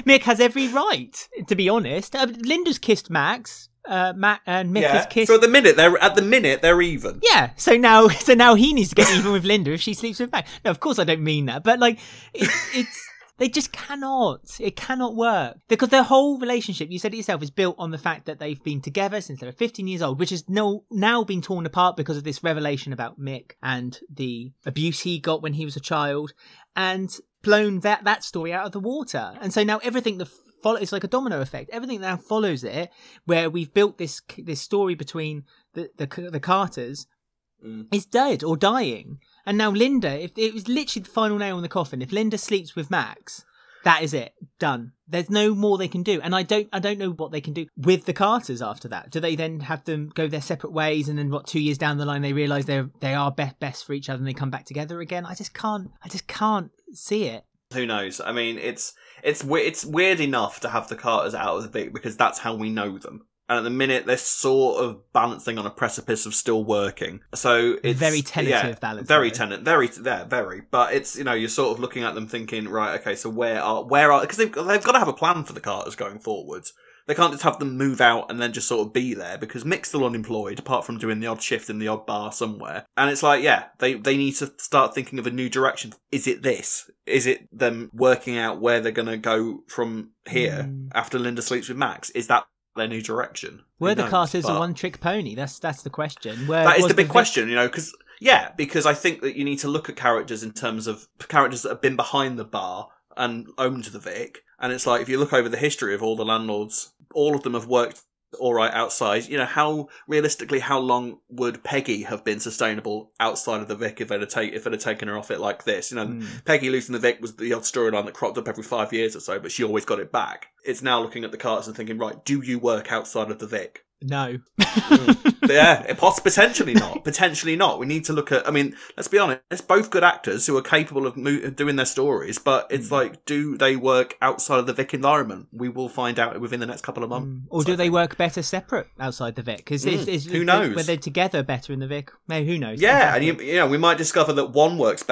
Mick has every right, to be honest. Linda's kissed Max. Matt and Mick has kissed. So at the minute they're even. Yeah. So now he needs to get even with Linda if she sleeps with Max. No, of course I don't mean that, but like it's they just cannot. It cannot work because their whole relationship, you said it yourself, is built on the fact that they've been together since they were 15 years old, which has now been torn apart because of this revelation about Mick and the abuse he got when he was a child, and blown that story out of the water. And so now everything it's like a domino effect. Everything now follows it, where we've built this story between the Carters is dead or dying, and now Linda. If it was literally the final nail in the coffin, if Linda sleeps with Max, that is it, done. There's no more they can do, and I don't know what they can do with the Carters after that. Do they then have them go their separate ways, and then 2 years down the line they realise they are best for each other, and they come back together again? I just can't see it. Who knows? I mean, it's weird enough to have the Carters out of the Vic because that's how we know them. And at the minute, they're sort of balancing on a precipice of still working. So it's very tentative balance. Very tentative, very. But it's, you know, you're sort of looking at them thinking, right, okay, so where are because they've got to have a plan for the Carters going forwards. They can't just have them move out and then just sort of be there, because Mick's still unemployed, apart from doing the odd shift in the odd bar somewhere. And it's like, yeah, they need to start thinking of a new direction. Is it this? Is it them working out where they're going to go from here after Linda sleeps with Max? Is that their new direction? Were the Carters a one-trick pony? That's the question. That is the big question, you know, because I think that you need to look at characters in terms of characters that have been behind the bar and owned the Vic. And it's like, if you look over the history of all the landlords all of them have worked all right outside. You know, how long would Peggy have been sustainable outside of the Vic if they'd have taken her off it like this? You know, Peggy losing the Vic was the odd storyline that cropped up every 5 years or so, but she always got it back. It's now looking at the Carters and thinking, right, do you work outside of the Vic? No. Yeah, potentially not. Potentially not. We need to look at, I mean, let's be honest, it's both good actors who are capable of doing their stories, but it's like, do they work outside of the Vic environment? We will find out within the next couple of months. Or do they work better separate outside the Vic? Who knows? Whether they're together better in the Vic? Maybe, who knows? Yeah, and you know, we might discover that one works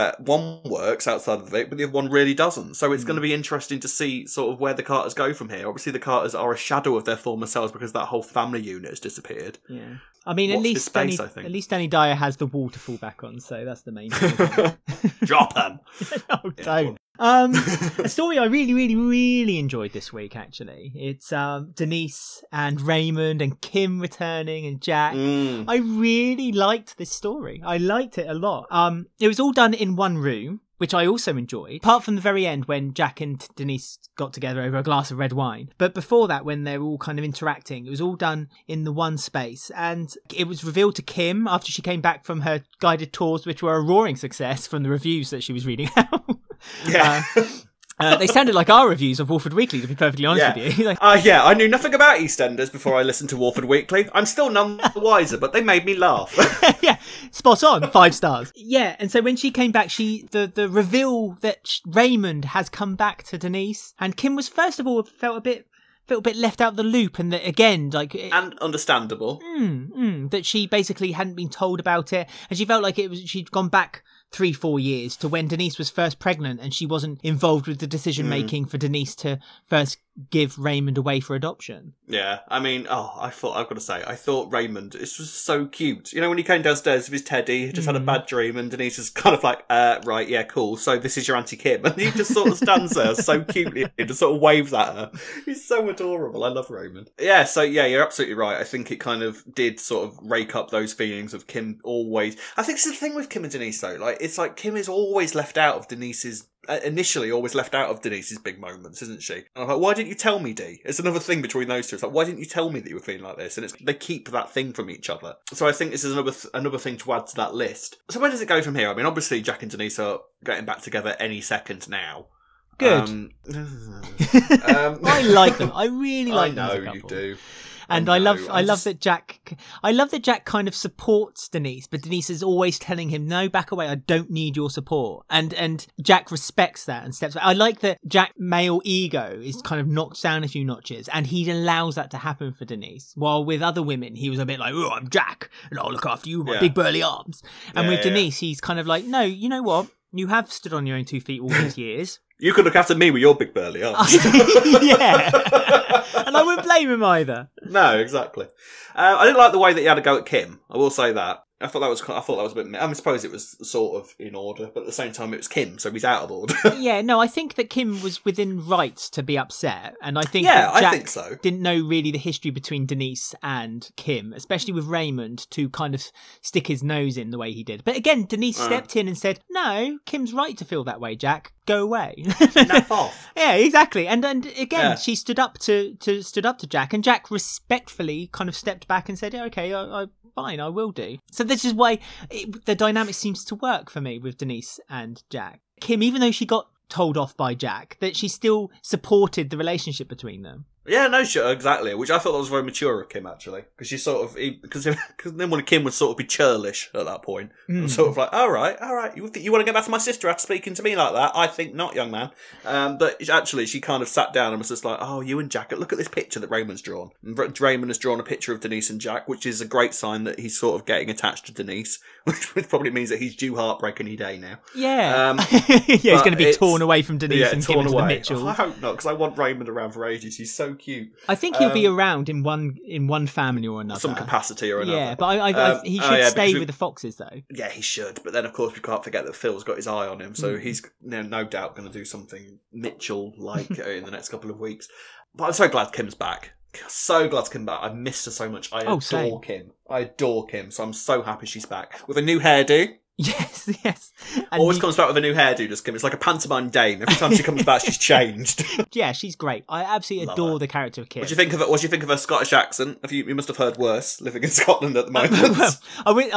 outside of the Vic, but the other one really doesn't. So it's going to be interesting to see sort of where the Carters go from here. Obviously, the Carters are a shadow of their former selves because that whole family unit has disappeared. Yeah. I mean, at least Danny Dyer has the wall to fall back on, so that's the main thing. Drop them. No, don't. A story I really, really, really enjoyed this week, actually. It's Denise and Raymond and Kim returning and Jack. I really liked this story. I liked it a lot. It was all done in one room, which I also enjoyed, apart from the very end when Jack and Denise got together over a glass of red wine. But before that, when they were all kind of interacting, it was all done in the one space. And it was revealed to Kim after she came back from her guided tours, which were a roaring success from the reviews that she was reading out. Yeah. They sounded like our reviews of Walford Weekly, to be perfectly honest with you. Yeah, I knew nothing about EastEnders before I listened to Walford Weekly. I'm still none the wiser, but they made me laugh. Yeah, spot on, 5 stars. Yeah, and so when she came back, the reveal that Raymond has come back to Denise, and Kim was first of all felt a bit left out of the loop, and that again, and understandable, that she basically hadn't been told about it, and she felt like she'd gone back 3-4 years to when Denise was first pregnant and she wasn't involved with the decision making for Denise to first give Raymond away for adoption. Yeah, I mean, I thought Raymond, this was so cute. You know, when he came downstairs with his teddy, he just had a bad dream, and Denise was kind of like, right, yeah, cool, so this is your Auntie Kim. And he just sort of stands there so cutely and just sort of waves at her. He's so adorable. I love Raymond. Yeah, so yeah, you're absolutely right. I think it kind of did sort of rake up those feelings of Kim always. I think it's the thing with Kim and Denise, though. Like, it's like Kim is always left out of Denise's big moments, isn't she? And I'm like, why didn't you tell me, Dee? It's another thing between those two. It's like, why didn't you tell me that you were feeling like this? And they keep that thing from each other. So I think this is another thing to add to that list. So where does it go from here? I mean, obviously Jack and Denise are getting back together any second now. Good. I like them. I really like them. I know you do. And I love that Jack kind of supports Denise, but Denise is always telling him, no, back away, I don't need your support. And Jack respects that and steps back. I like that Jack's male ego is kind of knocked down a few notches, and he allows that to happen for Denise. While with other women, he was a bit like, oh, I'm Jack, and I'll look after you with my big burly arms. And with Denise, he's kind of like, no, you know what? You have stood on your own 2 feet all these years. You could look after me with your big burly arms. Yeah. And I wouldn't blame him either. No, exactly. I didn't like the way that he had to go at Kim. I will say that. I thought that was a bit. I suppose it was sort of in order, but at the same time, it was Kim, so he's out of order. Yeah, no, I think that Kim was within rights to be upset, and I think I think so. Didn't know really the history between Denise and Kim, especially with Raymond, to kind of stick his nose in the way he did. But again, Denise stepped in and said, "No, Kim's right to feel that way, Jack. Go away." Naff off. Yeah, exactly. And again, she stood up to Jack, and Jack respectfully kind of stepped back and said, yeah, "Okay, fine, I will do." So this is why the dynamic seems to work for me with Denise and Jack. Kim, even though she got told off by Jack, that she still supported the relationship between them. Yeah, no, sure, exactly. Which I thought that was very mature of Kim, actually, because she sort of because then when Kim would sort of be churlish at that point, sort of like, all right, you want to get back to my sister after speaking to me like that? I think not, young man. But actually, she kind of sat down and was just like, oh, you and Jack, look at this picture that Raymond's drawn. And Raymond has drawn a picture of Denise and Jack, which is a great sign that he's sort of getting attached to Denise, which probably means that he's due heartbreak any day now. Yeah, he's going to be torn away from Denise and given to the Mitchells. I hope not, because I want Raymond around for ages. He's so cute. I think he'll be around in one family or another. Some capacity or another. Yeah, but he should stay with the Foxes, though. Yeah, he should. But then, of course, we can't forget that Phil's got his eye on him, so he's no doubt going to do something Mitchell-like in the next couple of weeks. But I'm so glad Kim's back. So glad to come back. I missed her so much. I adore Kim. I adore Kim, so I'm so happy she's back. With a new hairdo. Yes. And Always comes back with a new hairdo, just Kim. It's like a pantomime dame. Every time she comes back, she's changed. Yeah, she's great. I absolutely adore the character of Kim. What do you think of it? What do you think of her Scottish accent? You must have heard worse living in Scotland at the moment. Well,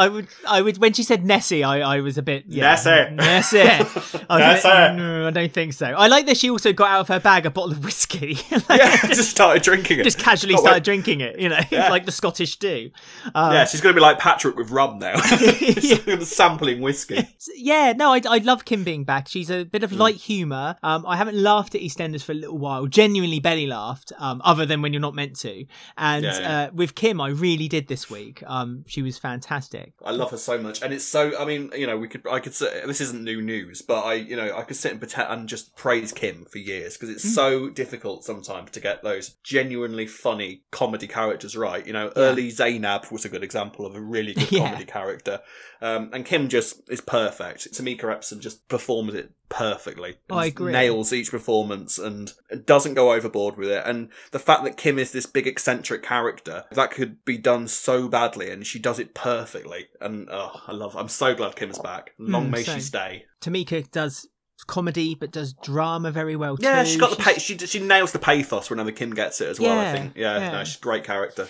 I would. When she said Nessie, I was a bit Nessie. No, I don't think so. I like that she also got out of her bag a bottle of whiskey. Just started drinking it. Just casually started drinking it. Like the Scottish do. She's going to be like Patrick with rum now. Sampling whiskey. Yeah, no, I love Kim being back. She's a bit of light humour. I haven't laughed at EastEnders for a little while. Genuinely belly laughed, other than when you're not meant to. And with Kim, I really did this week. She was fantastic. I love her so much, and it's so. I mean, I could say this isn't new news, but I could sit and pretend and just praise Kim for years because it's so difficult sometimes to get those genuinely funny comedy characters right. Early Zainab was a good example of a really good comedy character, and Kim just is perfect. Tamika Epson just performs it perfectly. I agree. Nails each performance and doesn't go overboard with it. And the fact that Kim is this big eccentric character that could be done so badly, and she does it perfectly. And I'm so glad Kim is back. Long may she stay. Tamika does comedy but does drama very well too. Yeah, she's got she nails the pathos whenever Kim gets it as well. I think no, she's a great character.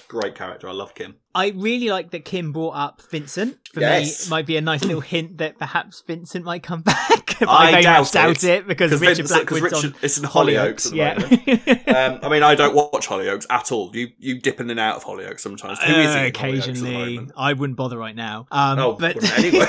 I love Kim. I really like that Kim brought up Vincent. For me, it might be a nice little hint that perhaps Vincent might come back. I doubt it because Richard Blackwood's it's in Hollyoaks at the moment. I mean, I don't watch Hollyoaks at all. You dip in and out of Hollyoaks sometimes. Who is it occasionally? I wouldn't bother right now. But anyway.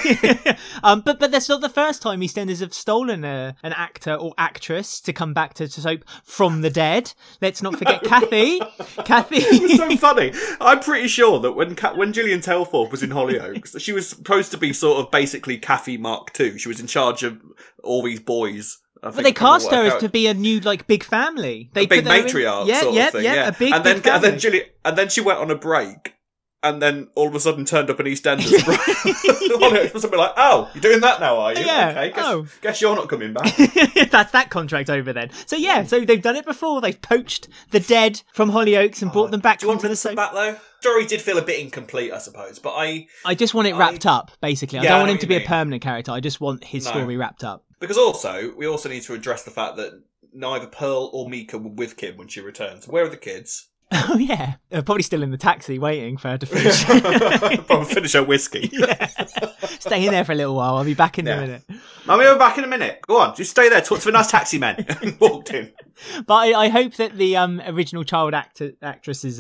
But that's not the first time EastEnders have stolen an actor or actress to come back to soap from the dead. Let's not forget Kathy. It's so funny. I'm pretty sure that when Gillian Telford was in Hollyoaks, she was supposed to be sort of basically Kathy Mark II. She was in charge of all these boys. But they cast her as to be a new big family. A big matriarch sort of thing. Yeah. A big family. And then she went on a break. And then all of a sudden turned up in EastEnders. It was like, oh, you're doing that now, are you? Yeah. Okay, guess you're not coming back. That's that contract over then. So so they've done it before. They've poached the dead from Hollyoaks and brought them back. Do you want to come back though? Story did feel a bit incomplete, I suppose, but I just want it wrapped up, basically. I don't want him to be a permanent character. I just want his story wrapped up. Because we also need to address the fact that neither Pearl or Mika were with Kim when she returned. Where are the kids? Oh, yeah. They're probably still in the taxi waiting for her to finish. Probably finish her whiskey. Stay in there for a little while. I'll be back in a minute. I'll be back in a minute. Go on, just stay there. Talk to the nice taxi man. Walked in. But I hope that the original child actress is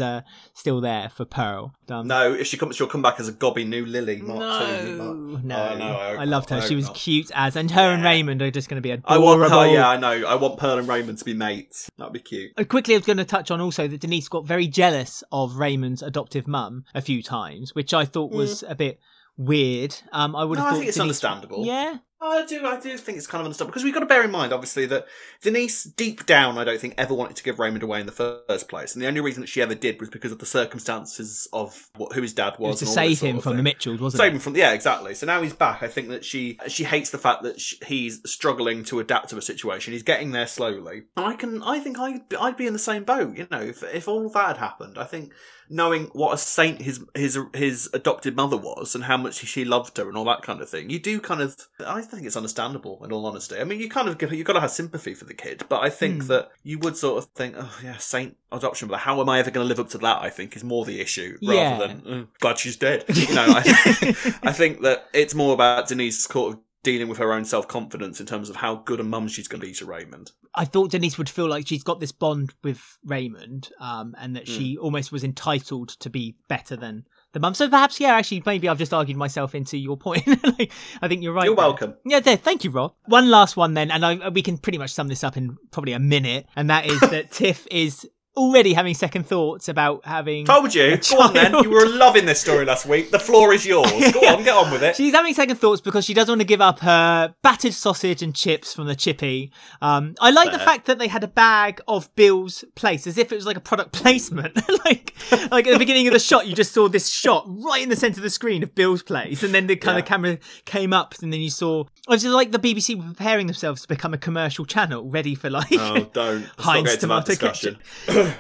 still there for Pearl. No, if she comes, she'll come back as a gobby new Lily. No. I loved her. She was cute and her and Raymond are just going to be adorable. I want her, I know. I want Pearl and Raymond to be mates. That'd be cute. Quickly, I was going to touch on also that Denise got very jealous of Raymond's adoptive mum a few times, which I thought was a bit weird. I think it's understandable. Yeah. I do think it's kind of understandable because we've got to bear in mind, obviously, that Denise, deep down, I don't think ever wanted to give Raymond away in the first place, and the only reason that she ever did was because of the circumstances of who his dad was. To save him from the Mitchells, wasn't it? Save him from, yeah, exactly. So now he's back. I think that she hates the fact that he's struggling to adapt to a situation. He's getting there slowly. I think I'd be in the same boat. If all of that had happened, I think knowing what a saint his adopted mother was and how much she loved her and all that kind of thing, you do kind of. I think it's understandable, in all honesty. I mean, you've got to have sympathy for the kid, but I think that you would sort of think, oh yeah, saint adoption, but how am I ever going to live up to that? I think is more the issue rather than glad she's dead. I think that it's more about Denise sort of dealing with her own self-confidence in terms of how good a mum she's going to be to Raymond. I thought Denise would feel like she's got this bond with Raymond, and that she almost was entitled to be better than the mum. So perhaps, actually, maybe I've just argued myself into your point. I think you're right. You're welcome. Yeah, thank you, Rob. One last one then, and we can pretty much sum this up in probably a minute, and that is that Tiff is already having second thoughts about having Told you. Go on then. You were loving this story last week. The floor is yours. Go on, get on with it. She's having second thoughts because she doesn't want to give up her battered sausage and chips from the chippy. I like the fact that they had a bag of Bill's Place, as if it was like a product placement. like at the beginning of the shot, you just saw this shot right in the centre of the screen of Bill's Place, and then the kind of camera came up, and then you saw. It was like the BBC were preparing themselves to become a commercial channel, ready for Heinz tomato ketchup.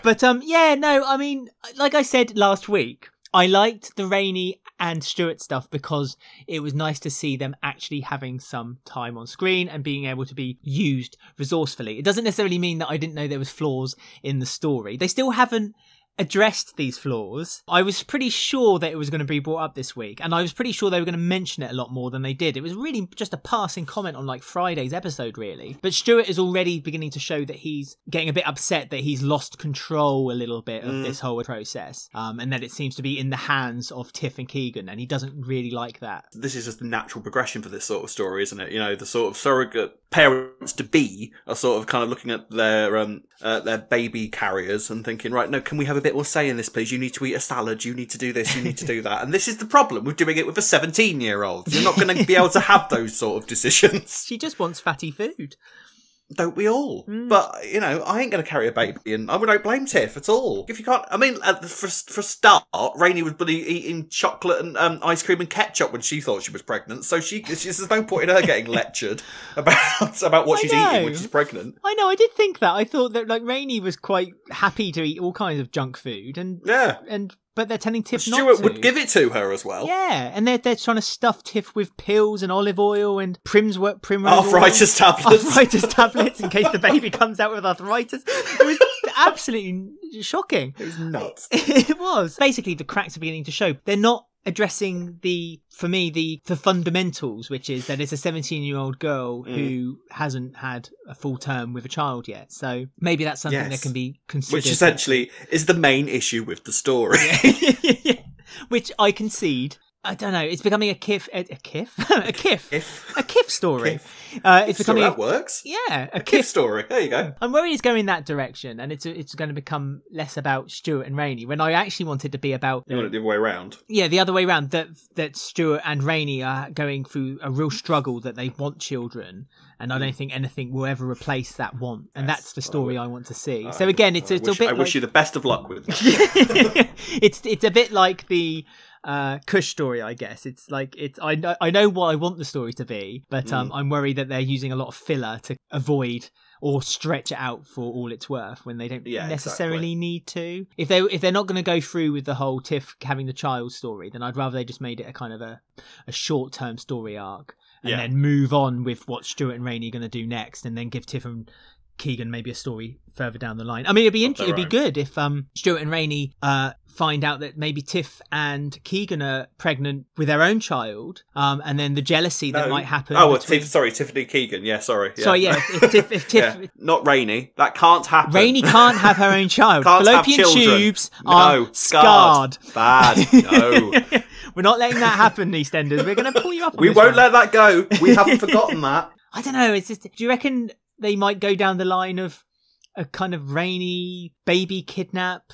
But I mean, like I said last week, I liked the Rainie and Stuart stuff because it was nice to see them actually having some time on screen and being able to be used resourcefully. It doesn't necessarily mean that I didn't know there was flaws in the story. They still haven't addressed these flaws. I was pretty sure that it was going to be brought up this week, and I was pretty sure they were going to mention it a lot more than they did. It was really just a passing comment on like Friday's episode, really. But Stuart is already beginning to show that he's getting a bit upset that he's lost control a little bit of this whole process, and that it seems to be in the hands of Tiff and Keegan, and he doesn't really like that. This is just the natural progression for this sort of story, isn't it? You know, the sort of surrogate parents to be are sort of kind of looking at their baby carriers and thinking, right, no, can we have a bit more say in this, please? You need to eat a salad, you need to do this, you need to do that. And this is the problem with doing it with a 17-year-old. You're not going to be able to have those sort of decisions. She just wants fatty food. Don't we all? But, you know, I ain't going to carry a baby, and I don't blame Tiff at all. If you can't, I mean, for start, Rainie was bloody eating chocolate and ice cream and ketchup when she thought she was pregnant, so there's no point in her getting lectured about what she's eating when she's pregnant. I know, I did think that. I thought that, like, Rainie was quite happy to eat all kinds of junk food, but they're telling Tiff not to. Stuart would give it to her as well. Yeah, and they're trying to stuff Tiff with pills and olive oil and primrose arthritis tablets. Arthritis tablets in case the baby comes out with arthritis. It was absolutely shocking. It was nuts. It was. Basically, the cracks are beginning to show. They're not addressing the fundamentals, which is that it's a 17-year-old girl who hasn't had a full term with a child yet. So maybe that's something that can be considered. Which essentially is the main issue with the story. Yeah. Which I concede. I don't know. It's becoming a kiff story. It's becoming that works. Yeah, a kiff story. There you go. I'm worried it's going in that direction, and it's going to become less about Stuart and Rainie when I actually wanted to be about. You want it the other way around? Yeah, the other way around. That Stuart and Rainie are going through a real struggle that they want children, and I don't think anything will ever replace that want, and that's the story I want to see. So again, it's a bit. I wish you the best of luck with that. It's a bit like the Kush story, I guess. It's like I know what I want the story to be, but I'm worried that they're using a lot of filler to avoid or stretch it out for all it's worth when they don't necessarily need to. If they're not going to go through with the whole Tiff having the child story, then I'd rather they just made it a kind of a short-term story arc and then move on with what Stuart and Rainie are going to do next, and then give Tiff and Keegan maybe a story further down the line. I mean, it'd be good if Stuart and Rainie find out that maybe Tiff and Keegan are pregnant with their own child, and then the jealousy that might happen. Oh, Tiffany Keegan. Yeah, sorry. Yeah. So yeah, if Tiff, not Rainie, that can't happen. Rainie can't have her own child. Can't Fallopian have children. Tubes are scarred. Bad. No. We're not letting that happen, EastEnders. We're going to pull you up. We won't let that go. We haven't forgotten that. I don't know. It's just. Do you reckon they might go down the line of a kind of Rainie baby kidnap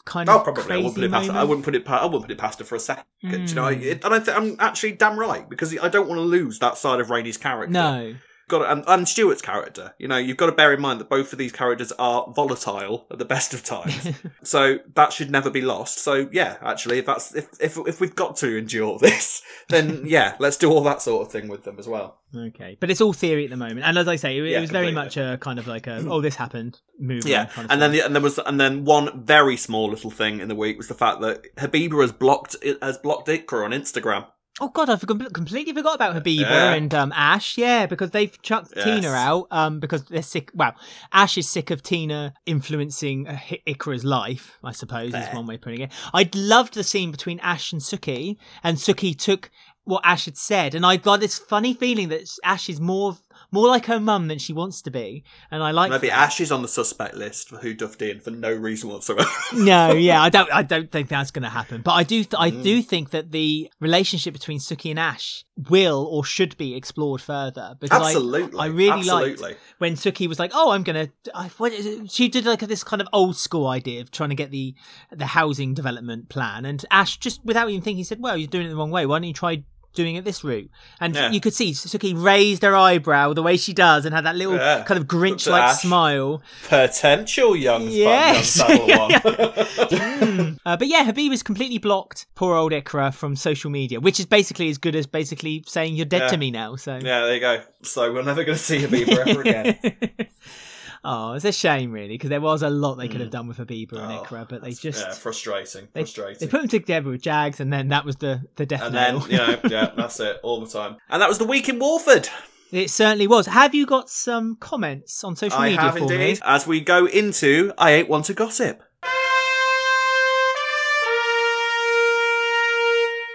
kind of probably. crazy I wouldn't put it past her for a second. You know, I'm actually damn right, because I don't want to lose that side of Rainie's character. No. And Stuart's character. You know, you've got to bear in mind that both of these characters are volatile at the best of times, so that should never be lost. So yeah, actually, if we've got to endure this, then yeah, let's do all that sort of thing with them as well. Okay, but it's all theory at the moment, and as I say, it was very much a kind of like this happened movie. Yeah, kind of and then one very small little thing in the week was the fact that Habiba has blocked Iqra on Instagram. Oh God, I completely forgot about Habiba and Ash. Yeah, because they've chucked Tina out because they're sick. Well, Ash is sick of Tina influencing Iqra's life, I suppose, is one way of putting it. I'd loved the scene between Ash and Suki took what Ash had said, and I got this funny feeling that Ash is more like her mum than she wants to be, and I like. Maybe Ash is on the suspect list for who duffed in for no reason whatsoever. No, yeah, I don't think that's going to happen. But I do think that the relationship between Suki and Ash will or should be explored further, because absolutely, I really liked when Suki was like, "Oh, I'm gonna." She did like this kind of old school idea of trying to get the housing development plan, and Ash just without even thinking said, "Well, you're doing it the wrong way. Why don't you try doing it this route?" And you could see Suki raised her eyebrow the way she does and had that little kind of Grinch-like smile. Potential young saddle one. But yeah, Habiba's completely blocked poor old Iqra from social media, which is basically as good as basically saying you're dead to me now. So yeah, there you go. So we're never going to see Habiba ever again. Oh, it's a shame, really, because there was a lot they could have done with Habiba and Iqra, but they just... Yeah, frustrating. They put them together with Jags, and then that was the death and nail. then, yeah, that's it, all the time. And that was the week in Walford. It certainly was. Have you got some comments on social media I have indeed. As we go into I Ain't One to Gossip.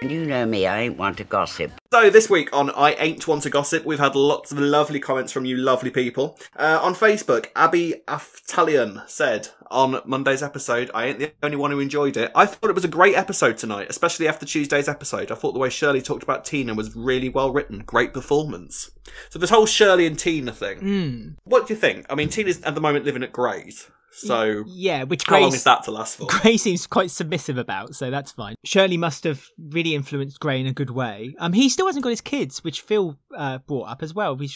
You know me, I ain't one to gossip. So this week on I Ain't One to Gossip, we've had lots of lovely comments from you lovely people. On Facebook, Abby Aftalion said on Monday's episode, I ain't the only one who enjoyed it. I thought it was a great episode tonight, especially after Tuesday's episode. I thought the way Shirley talked about Tina was really well written. Great performance. So this whole Shirley and Tina thing. What do you think? I mean, Tina's at the moment living at Grey's. So, yeah, which how long is that to last for? Gray seems quite submissive about, so that's fine. Shirley must have really influenced Gray in a good way. He still hasn't got his kids, which Phil brought up as well. I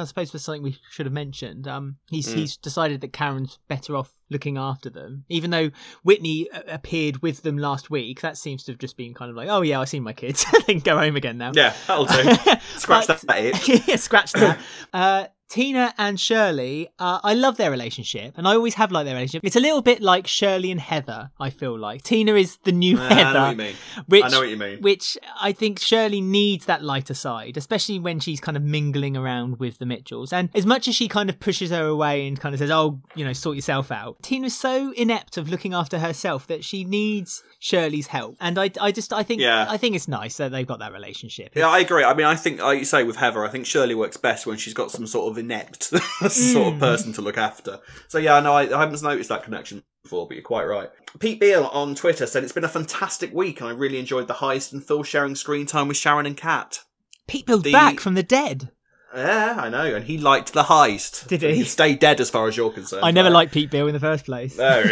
suppose was something we should have mentioned. He's decided that Karen's better off looking after them, even though Whitney appeared with them last week. That seems to have just been kind of like, oh yeah, I've seen my kids. I can go home again now. Yeah, that'll do. Scratch that itch. Yeah, scratch that. Tina and Shirley, I love their relationship, and I always have liked their relationship. It's a little bit like Shirley and Heather, I feel like. Tina is the new Heather. I know what you mean. I know what you mean. Which I think Shirley needs that lighter side, especially when she's kind of mingling around with the Mitchells. And as much as she kind of pushes her away and kind of says, oh, sort yourself out, Tina's so inept of looking after herself that she needs Shirley's help. And I think it's nice that they've got that relationship. Yeah, I agree. I mean, I think, like you say with Heather, I think Shirley works best when she's got some sort of inept sort of person to look after. So yeah, I know I haven't noticed that connection before, but you're quite right. Pete Beale on Twitter said it's been a fantastic week and I really enjoyed the heist and Phil sharing screen time with Sharon and Kat. Pete Beale's back from the dead. Yeah, I know, and he liked the heist. Did he? Stay dead as far as you're concerned. I never liked Pete Beale in the first place. So,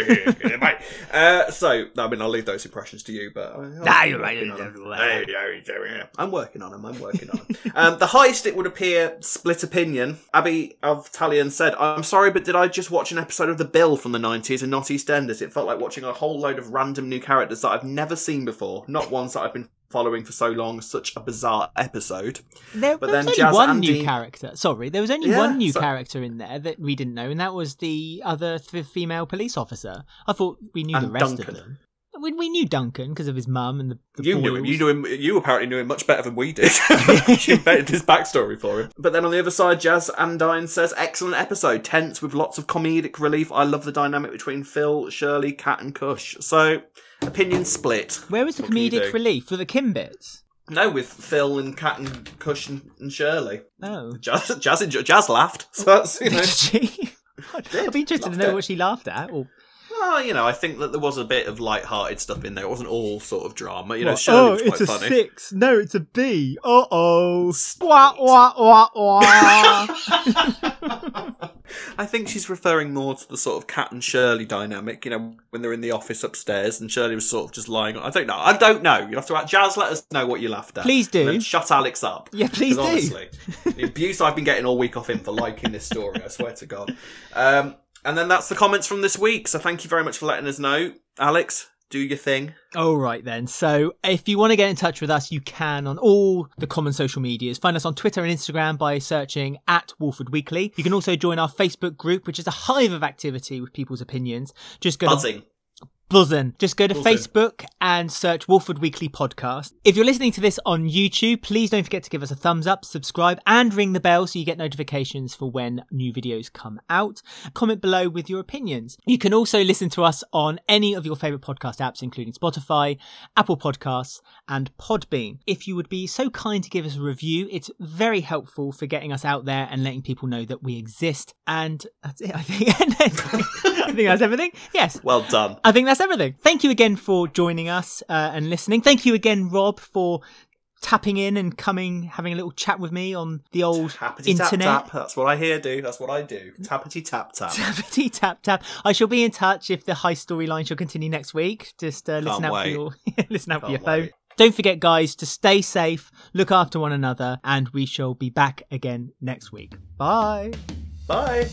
I mean, I'll leave those impressions to you, but... I'm working on them. The heist, it would appear, split opinion. Abby of Talion said, I'm sorry, but did I just watch an episode of The Bill from the 90s and not EastEnders? It felt like watching a whole load of random new characters that I've never seen before, not ones that I've been following for so long. Such a bizarre episode. There was only one new character. Sorry, there was only one new character in there that we didn't know, and that was the other female police officer. I thought we knew the rest of them. We knew Duncan because of his mum and the you boils. knew him. You knew him. You apparently knew him much better than we did. You invented his backstory for him. But then on the other side, Jazz Andine says, excellent episode, tense with lots of comedic relief. I love the dynamic between Phil, Shirley, Kat and Kush. So, opinion split. Where was the comedic relief? For the Kim bits? No, with Phil and Kat and Kush and Shirley. Oh. Jazz laughed. So that's, Did she? I'd be interested to know what she laughed at. Or... Well, I think that there was a bit of light-hearted stuff in there. It wasn't all sort of drama. Shirley was quite funny. It's a 6. No, it's a B. Uh-oh. Wah, wah, wah, wah. I think she's referring more to the sort of Kat and Shirley dynamic, when they're in the office upstairs and Shirley was sort of just lying on... I don't know. You'll have to... Jazz, let us know what you laughed at. Please do. And then shut Alex up. Yeah, please do. Honestly, the abuse I've been getting all week off him for liking this story, I swear to God. And then that's the comments from this week. So thank you very much for letting us know. Alex, do your thing. All right, then. So if you want to get in touch with us, you can on all the common social medias. Find us on Twitter and Instagram by searching @Walford Weekly. You can also join our Facebook group, which is a hive of activity with people's opinions. Just go Buzzing. Just go to Facebook and search Walford Weekly Podcast. If you're listening to this on YouTube, please don't forget to give us a thumbs up, subscribe, and ring the bell so you get notifications for when new videos come out. Comment below with your opinions. You can also listen to us on any of your favourite podcast apps, including Spotify, Apple Podcasts, and Podbean. If you would be so kind to give us a review, it's very helpful for getting us out there and letting people know that we exist. And that's it, I think. I think that's everything. Yes. Well done. I think that's everything. Thank you again for joining us and listening. Thank you again, Rob, for tapping in and having a little chat with me on the old internet. Tap. That's what I do. That's what I do. Tappity tap tap. Tappity tap tap. I shall be in touch if the heist storyline shall continue next week. Just listen out for your phone. Don't forget, guys, to stay safe, look after one another, and we shall be back again next week. Bye. Bye.